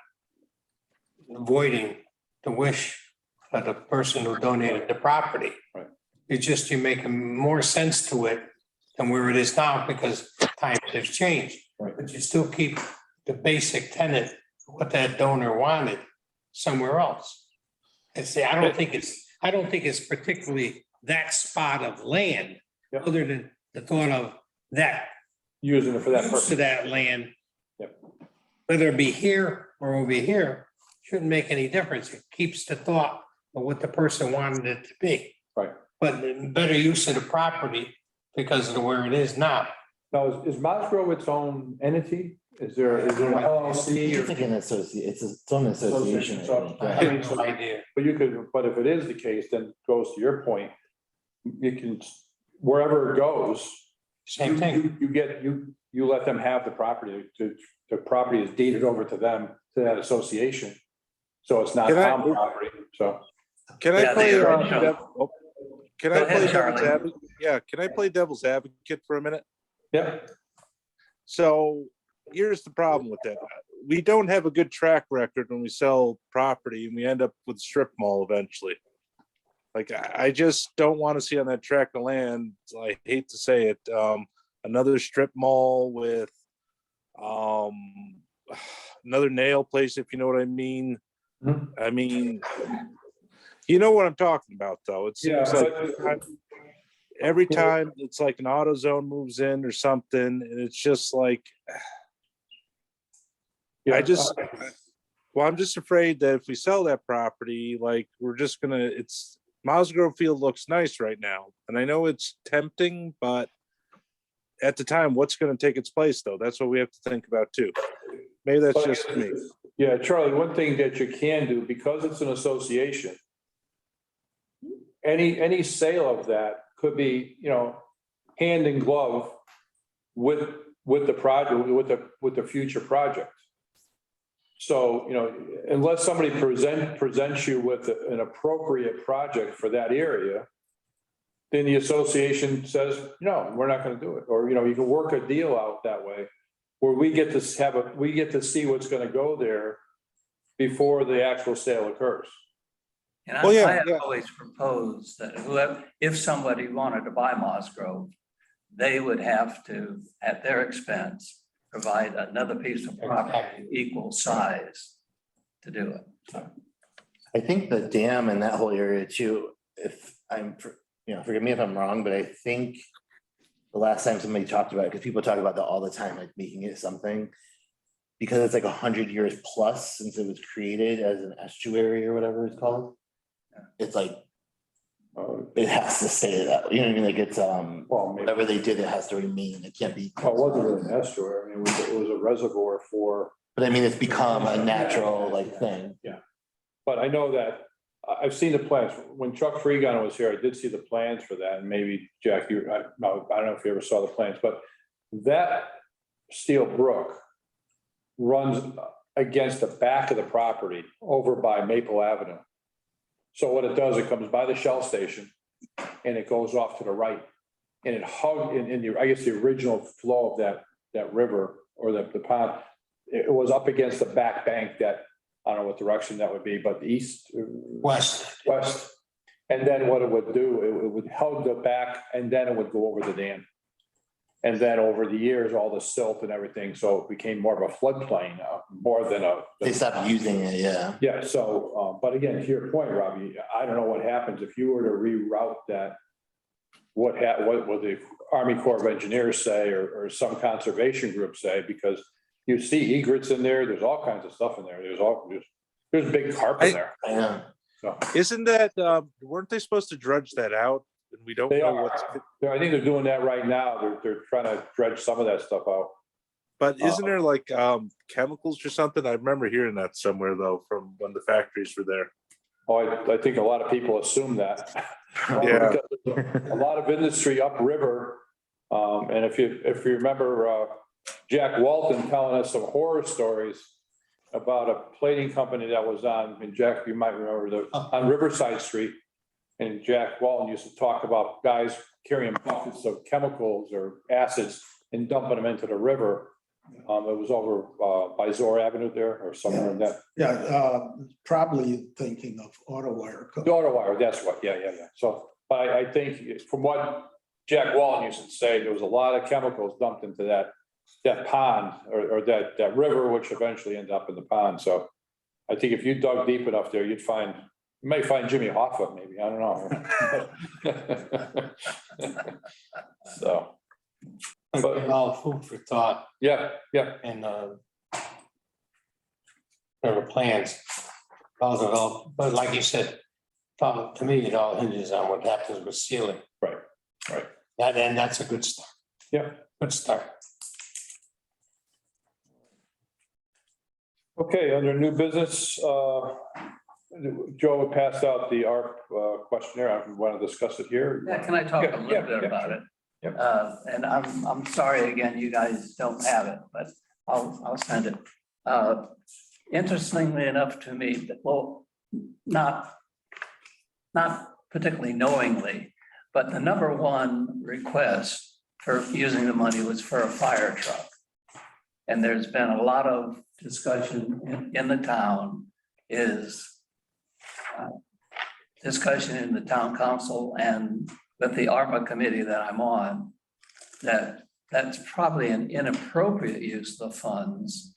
avoiding the wish of the person who donated the property. Right. It's just you're making more sense to it than where it is now because times have changed. Right. But you still keep the basic tenet, what that donor wanted, somewhere else. And see, I don't think it's particularly that spot of land, Yep. other than the thought of that, using it for that use purpose. of that land. Yep. Whether it be here or over here, shouldn't make any difference. It keeps the thought of what the person wanted it to be. Right. But better use of the property because of where it is now. Now, is Mosgrove its own entity? Is there an LLC It's like or? an it's its own association. I think, I yeah. have no idea. But you could, but if it is the case, then it goes to your point. You can, wherever it goes. Same thing. You let them have the property, the property is deeded over to them, to that association. So it's not Can I- town property, so. Can I Yeah, play? the original. Can Go I ahead, play devil's Charlie. advocate? Yeah, can I play devil's advocate for a minute? Yep. So here's the problem with that. We don't have a good track record when we sell property and we end up with a strip mall eventually. Like, I just don't want to see on that tract of land, I hate to say it, another strip mall with another nail place, if you know what I mean. Mhm. I mean, you know what I'm talking about, though. It seems like every time it's like an AutoZone moves in or something, and it's just like, I'm just afraid that if we sell that property, like we're just gonna, Mosgrove Field looks nice right now. And I know it's tempting, but at the time, what's gonna take its place though? That's what we have to think about too. Maybe that's just me. Yeah, Charlie, one thing that you can do, because it's an association, any sale of that could be, hand in glove with the project, with the future project. So, unless somebody presents you with an appropriate project for that area, then the association says, no, we're not going to do it. Or, you can work a deal out that way where we get to see what's going to go there before the actual sale occurs. And Well, yeah, I have yeah. always proposed that whoever, if somebody wanted to buy Mosgrove, they would have to, at their expense, provide another piece of property equal size to do it. I think the dam in that whole area too, forgive me if I'm wrong, but I think the last time somebody talked about it, because people talk about that all the time, like making it something, because it's like 100 years plus since it was created as an estuary or whatever it's called. It's like, it has to stay that, you know what I mean? Like it's, Well, maybe, whatever they did, it has to remain. It can't be. well, it wasn't really an estuary. I mean, it was a reservoir for. But I mean, it's become a natural like thing. But I know that I've seen the plans. When Chuck Freegon was here, I did see the plans for that. And maybe Jack, I don't know if you ever saw the plans, but that Steel Brook runs against the back of the property over by Maple Avenue. So what it does, it comes by the Shell station and it goes off to the right. And it hugged I guess the original flow of that river or the pond, it was up against the back bank that, I don't know what direction that would be, but West. And then what it would do, it would hug the back and then it would go over the dam. And then over the years, all the silt and everything, so it became more of a floodplain, more than a. They stopped using it, yeah. Yeah, so, but again, to your point, Robbie, I don't know what happens if you were to reroute that what the Army Corps of Engineers say or some conservation group say, because you see egrets in there, there's all kinds of stuff in there. There's big carp in there. Yeah. So Isn't that, weren't they supposed to dredge that out? And we don't they know are, what's, I think they're doing that right now. They're trying to dredge some of that stuff out. but isn't there like chemicals or something? I remember hearing that somewhere though, from when the factories were there. Oh, I think a lot of people assume that. Yeah. Because a lot of industry upriver. And if you remember Jack Walton telling us some horror stories about a plating company that was on, and Jack, you might remember on Riverside Street. And Jack Walton used to talk about guys carrying buckets of chemicals or acids and dumping them into the river. It was over by Zor Avenue there or somewhere in that. Yeah, probably thinking of auto wire. Daughter wire, that's what, yeah. So, but I think from what Jack Walton used to say, there was a lot of chemicals dumped into that pond or that river, which eventually ended up in the pond. So I think if you dug deep enough there, you may find Jimmy Hoffa, maybe, I don't know. So, But all food for thought yeah. and there are plans. But like you said, to me, it all hinges on what happens with sealing. Right. That's a good start. Yeah. Good start. Okay, under new business, Joe passed out the ARP questionnaire. I want to discuss it here. Yeah, can I talk a little bit about it? And I'm sorry again, you guys don't have it, but I'll send it. Interestingly enough to me, well, not particularly knowingly, but the number one request for using the money was for a fire truck. And there's been a lot of discussion in the town, discussion in the town council and with the ARPA committee that I'm on, that's probably an inappropriate use of the funds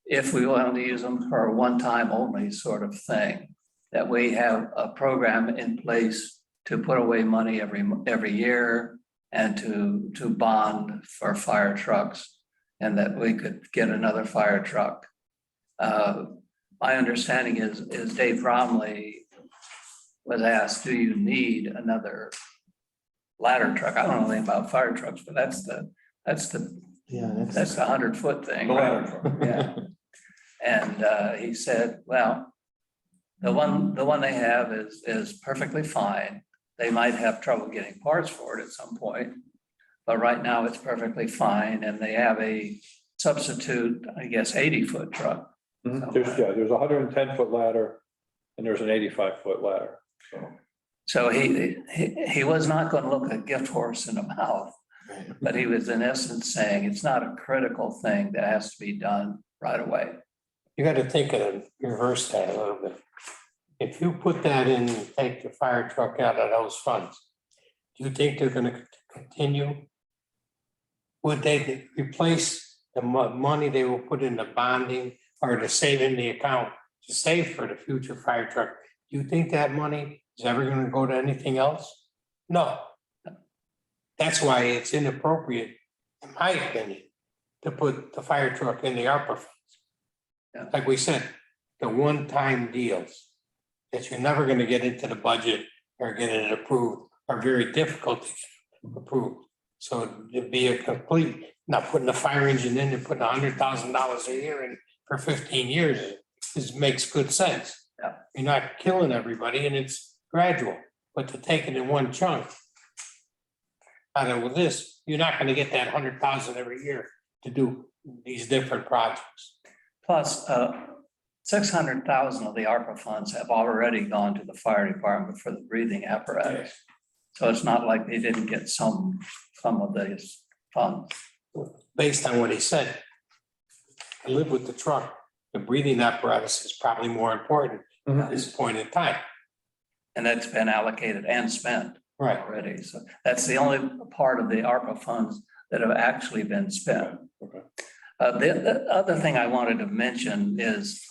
if we want to use them for a one-time only sort of thing, that we have a program in place to put away money every year and to bond for fire trucks, and that we could get another fire truck. My understanding is Dave Bromley was asked, do you need another ladder truck? I don't know anything about fire trucks, but that's the 100-foot thing. Right? Yeah. And he said, well, the one they have is perfectly fine. They might have trouble getting parts for it at some point, but right now it's perfectly fine. And they have a substitute, I guess, 80-foot truck. There's a 110-foot ladder and there's an 85-foot ladder. So he was not going to look a gift horse in the mouth, but he was in essence saying it's not a critical thing that has to be done right away. You got to think of reverse that a little bit. If you put that in, take the fire truck out of those funds, do you think they're going to continue? Would they replace the money they will put in the bonding or to save in the account to save for the future fire truck? Do you think that money is ever going to go to anything else? No. That's why it's inappropriate, in my opinion, to put the fire truck in the ARPA funds. Yeah. Like we said, the one-time deals that you're never going to get into the budget or get it approved are very difficult to get approved. So it'd be a complete, not putting a fire engine in and putting $100,000 a year in for 15 years makes good sense. Yeah. You're not killing everybody and it's gradual, but to take it in one chunk. Out of this, you're not going to get that 100,000 every year to do these different projects. Plus, 600,000 of the ARPA funds have already gone to the fire department for the breathing apparatus. So it's not like they didn't get some of these funds. Based on what he said, I live with the truck. The breathing apparatus is probably more important at this point in time. And that's been allocated and spent Right. already. So that's the only part of the ARPA funds that have actually been spent. Okay. The other thing I wanted to mention is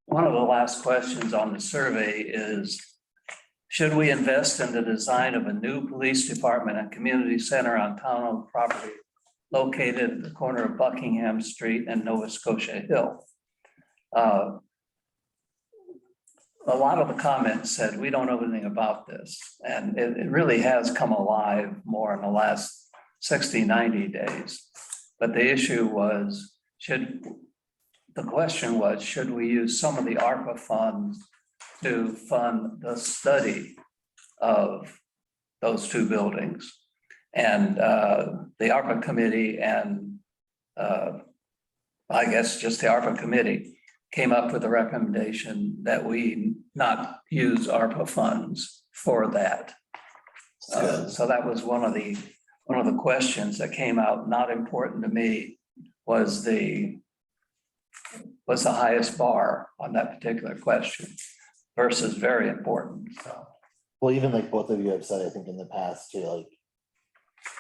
one of the last questions on the survey is, should we invest in the design of a new police department and community center on town-owned property located at the corner of Buckingham Street and Nova Scotia Hill? A lot of the comments said, we don't know anything about this. And it really has come alive more in the last 60, 90 days. But the issue was, should we use some of the ARPA funds to fund the study of those two buildings? And the ARPA committee and I guess just the ARPA committee came up with a recommendation that we not use ARPA funds for that. So that was one of the questions that came out. Not important to me was the highest bar on that particular question versus very important. So, Well, even like both of you have said, I think in the past too, like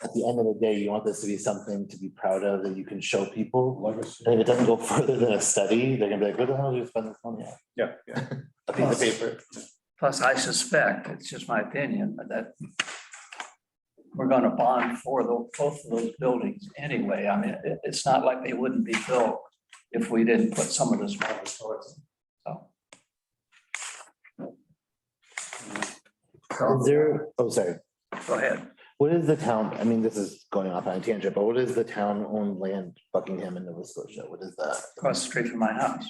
at the end of the day, you want this to be something to be proud of that you can show people. Legacy. And if it doesn't go further than a study, they're gonna be like, what the hell did you spend this money on? Yeah, yeah. A piece of paper. plus, I suspect, it's just my opinion, that we're going to bond for both of those buildings anyway. I mean, it's not like they wouldn't be built if we didn't put some of this money towards them. So, Is there, oh, sorry. go ahead. What is the town, I mean, this is going off on a tangent, but what is the town-owned land, Buckingham and Nova Scotia? What is that? Across the street from my house.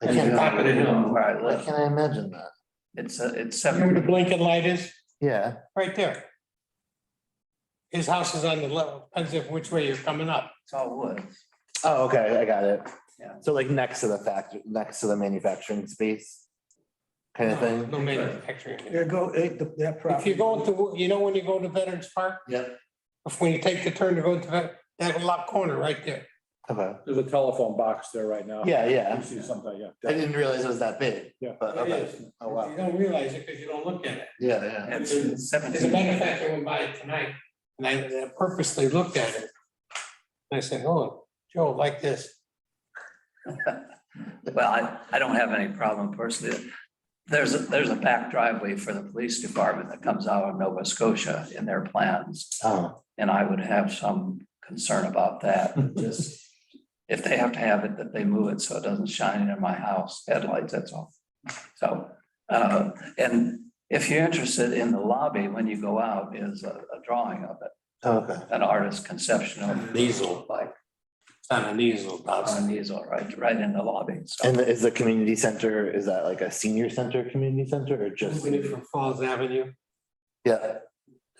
I can't, Top of the hill. Where I why live. can't I imagine that? It's Remember the separate. blinking light is? Yeah, Right there. His house is on the level, depends if which way you're coming up. It's all wood. oh, okay, I got it. Yeah. So like next to the factory, next to the manufacturing space kind of thing? No manufacturing. There go, that property. If you're going to, you know, when you go to Veterans Park, Yep. when you take the turn to go to that lock corner right there. Okay, There's a telephone box there right now. yeah, yeah. You see something, yeah. I didn't realize it was that big. Yeah. But, It okay. is. Oh, wow. You don't realize it because you don't look at it. Yeah, yeah. It's There's a 17. manufacturer went by it tonight, and I purposely looked at it. And I said, oh, Joe, like this. Well, I don't have any problem personally. There's a back driveway for the police department that comes out of Nova Scotia in their plans. Oh, And I would have some concern about that. Just if they have to have it, that they move it so it doesn't shine into my house headlights, that's all. So, and if you're interested in the lobby, when you go out, is a drawing of it, okay. an artist's conception of An easel. like It's on an easel, on outside. an easel, right in the lobby. So And is the community center, is that like a senior center, community center, or just? From Falls Avenue. Yeah,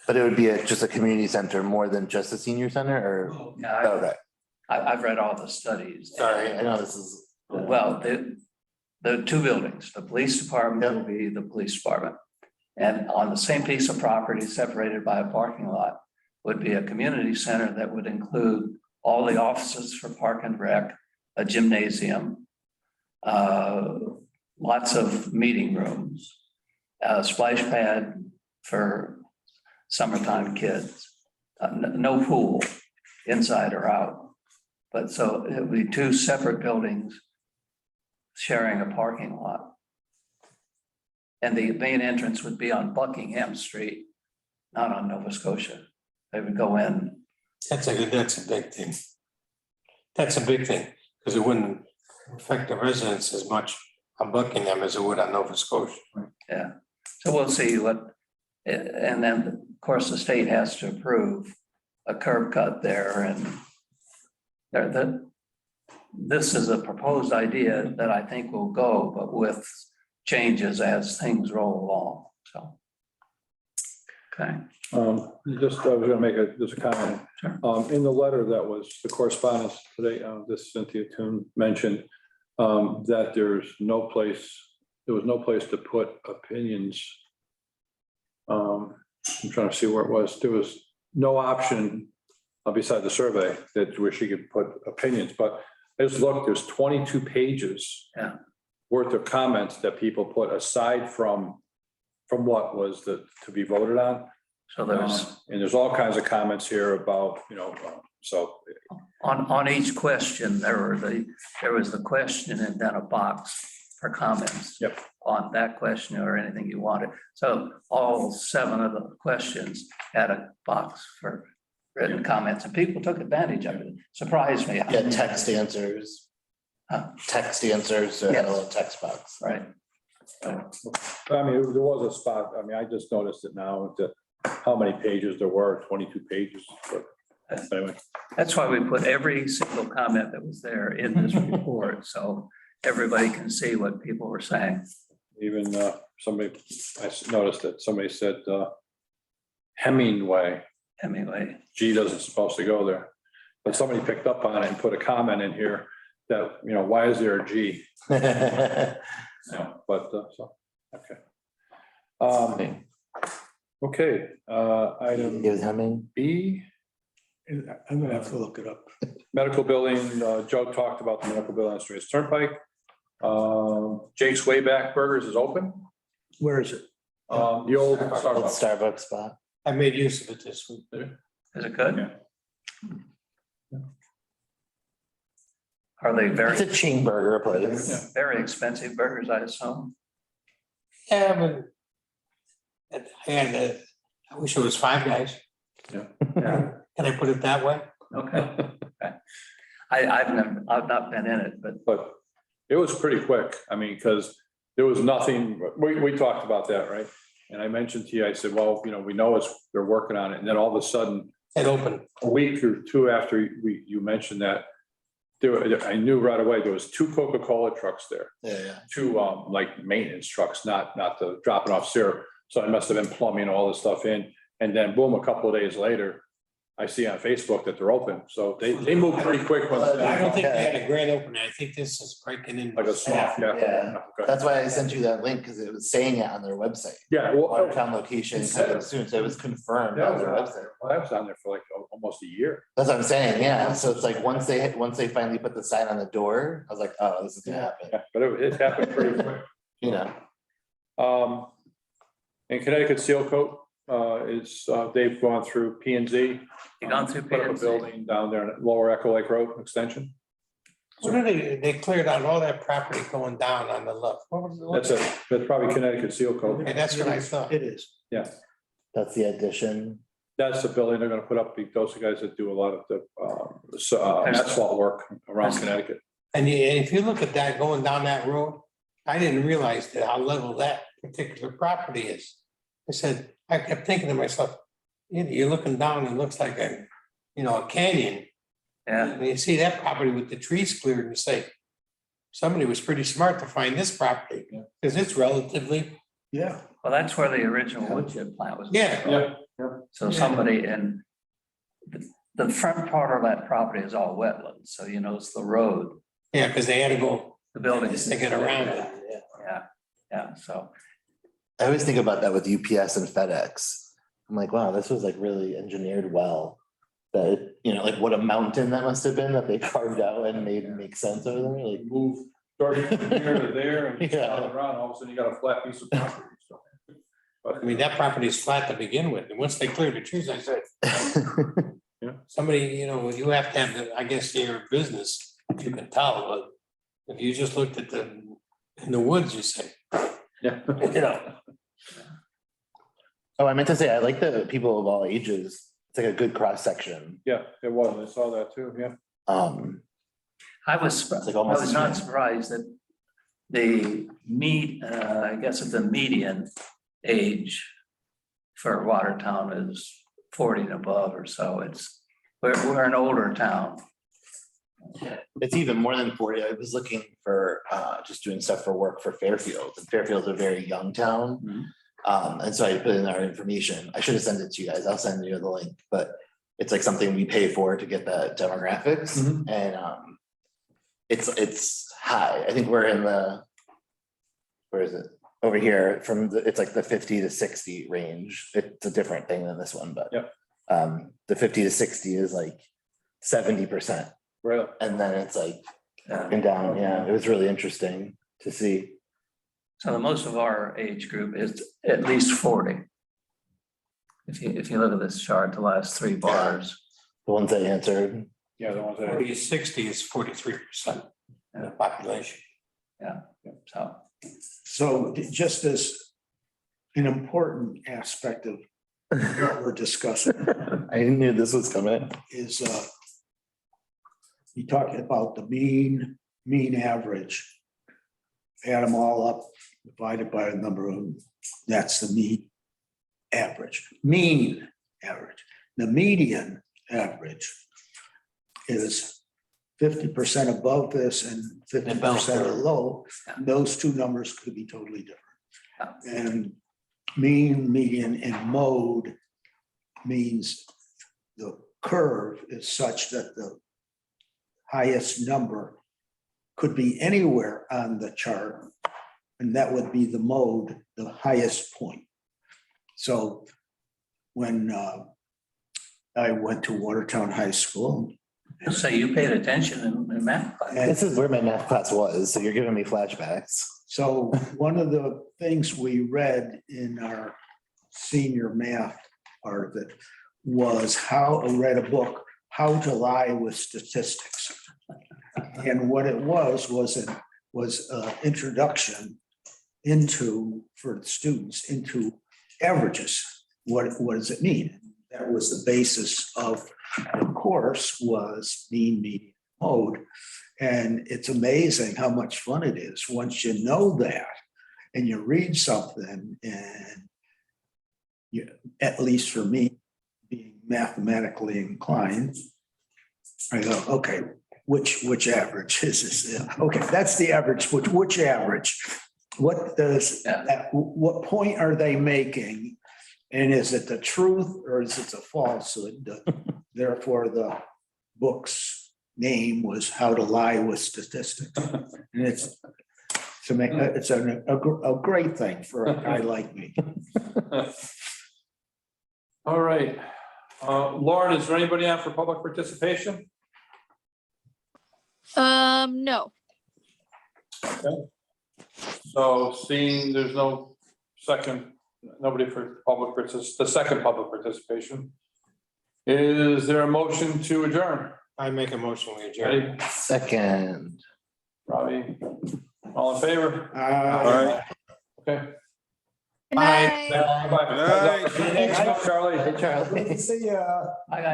but it would be just a community center more than just a senior center, or? yeah, Okay, I've read all the studies. sorry, I know this is. Well, the two buildings, the police department will be the police department. And on the same piece of property separated by a parking lot would be a community center that would include all the offices for Park and Rec, a gymnasium, lots of meeting rooms, a splash pad for summertime kids, no pool, inside or out. But so it would be two separate buildings sharing a parking lot. And the main entrance would be on Buckingham Street, not on Nova Scotia. They would go in. That's a big thing. That's a big thing, because it wouldn't affect the residents as much on Buckingham as it would on Nova Scotia. Yeah, so we'll see what, and then, of course, the state has to approve a curb cut there and this is a proposed idea that I think will go, but with changes as things roll along, so. Okay, Just, I was gonna make just a comment. Sure. In the letter that was the correspondence today, this Cynthia Toon mentioned, that there was no place to put opinions. I'm trying to see where it was. There was no option beside the survey where she could put opinions, but I just looked, there's 22 pages. Yeah. Worth of comments that people put aside from what was to be voted on. so there's, And there's all kinds of comments here about, so. on each question, there was the question and then a box for comments. Yep. On that question or anything you wanted. So all 7 of the questions had a box for written comments, and people took advantage of it. Surprised me. Yeah, text answers. Huh. Text answers, so Yes. a little text box. Right. I mean, there was a spot, I mean, I just noticed it now, that how many pages there were, 22 pages. But anyway, That's why we put every single comment that was there in this report, so everybody can see what people were saying. even somebody, noticed that somebody said Hemingway, Anyway, G doesn't supposed to go there. But somebody picked up on it and put a comment in here that, you know, why is there a G? But, so, okay. Okay, item It was humming. B, I'm gonna have to look it up. medical building, Joe talked about the medical building on Straits Turnpike. Jake's Wayback Burgers is open. Where is it? The old Old Starbucks. Starbucks spot. I made use of it this week. is it good? Yeah. Are they It's very, a chain burger place. very expensive burgers, I assume? Yeah, but I wish it was Five Guys. Yeah. Can I put it that way? Okay. I've not been in it, But it was pretty quick. I mean, because there was nothing, we talked about that, right? And I mentioned to you, I said, well, you know, we know they're working on it. And then all of a sudden, It opened. a week or two after you mentioned that, I knew right away, there was 2 Coca-Cola trucks there, Yeah, 2 like maintenance trucks, not the dropping off syrup. So I must have been plumbing all this stuff in. And then boom, a couple of days later, I see on Facebook that they're open. So they moved pretty quick. I don't think they had a grand opening. I think this is breaking in. Like a soft, Yeah. Okay. That's why I sent you that link, because it was saying it on their website. Yeah, well, Watertown location coming soon, so it was confirmed on their website. I was on there for like almost a year. That's what I'm saying, yeah. So it's like once they finally put the sign on the door, I was like, oh, this is gonna happen, Yeah, but it happened pretty quick. you know? And Connecticut Seal Coat they've gone through P and Z. You gone through Put up a P&Z? building down there in Lower Echo Lake Road extension. What are they cleared out all that property going down on the left. What was That's it. That's probably Connecticut Seal Coat. Okay, that's what I thought. It is. Yeah, That's the addition. that's the building they're gonna put up. Those are guys that do a lot of the asphalt work around Connecticut. And if you look at that going down that road, I didn't realize that how level that particular property is. I kept thinking to myself, you're looking down, it looks like a canyon. Yeah, And you see that property with the trees cleared and say, somebody was pretty smart to find this property, because it's relatively, Yeah. well, that's where the original wood chip plant was. yeah. So somebody in the front part of that property is all wetlands, so it's the road, Yeah, because they had to go, the building. to get around it. Yeah, so, I always think about that with UPS and FedEx. I'm like, wow, this was like really engineered well. That, like what a mountain that must have been that they carved out and made make sense over there. Like, Move, starting from here to there and Yeah. around, all of a sudden you got a flat piece of property. I mean, that property is flat to begin with, and once they cleared the trees, I said, somebody, you have to have, I guess, your business, you can tell, but if you just looked at in the woods, you say, Yeah. Oh, I meant to say, I like the people of all ages. It's like a good cross section. Yeah, it was. I saw that too, yeah. I was It's like almost a not swing. surprised that the I guess the median age for Watertown is 40 and above or so. We're an older town. It's even more than 40. I was looking for just doing stuff for work for Fairfield. And Fairfield's a very young town. And so I put in our information. I should have sent it to you guys. I'll send you the link, but it's like something we pay for to get the demographics. And it's high. I think we're in where is it? Over here it's like the 50 to 60 range. It's a different thing than this one, but the 50 to 60 is like 70%. Really? And then it's like up and down. Yeah, it was really interesting to see. So the most of our age group is at least 40. If you look at this chart, the last 3 bars. The ones that answered. Yeah, the ones that. 40 to 60 is 43% of the population. So, So just as an important aspect of what we're discussing I knew this was coming. is you talking about the mean average. Add them all up, divided by the number of, that's the mean average. The median average is 50% above this and 50% below. Those two numbers could be totally different. And mean, median, and mode means the curve is such that the highest number could be anywhere on the chart, and that would be the mode, the highest point. So when I went to Watertown High School. so you paid attention in math class. This is where my math class was, so you're giving me flashbacks. So one of the things we read in our senior math part of it was I read a book, How to Lie with Statistics. And what it was an introduction for the students into averages. What does it mean? That was the basis of the course, was mean, median, mode. And it's amazing how much fun it is once you know that and you read something, and you, at least for me, being mathematically inclined, I go, okay, which average is this? Okay, that's the average. Which average? What does that, what point are they making? And is it the truth or is it a falsehood? Therefore, the book's name was How to Lie with Statistics. And it's a great thing for a guy like me. All right. Lauren, is there anybody on for public participation? No. So seeing there's no nobody for the second public participation. Is there a motion to adjourn? I make a motion, we adjourn. Ready? Second. Robbie, all in favor? Okay. Good night. Bye-bye. Good night. Thanks, Charlie. Hey, Charlie. See ya. Bye, guys.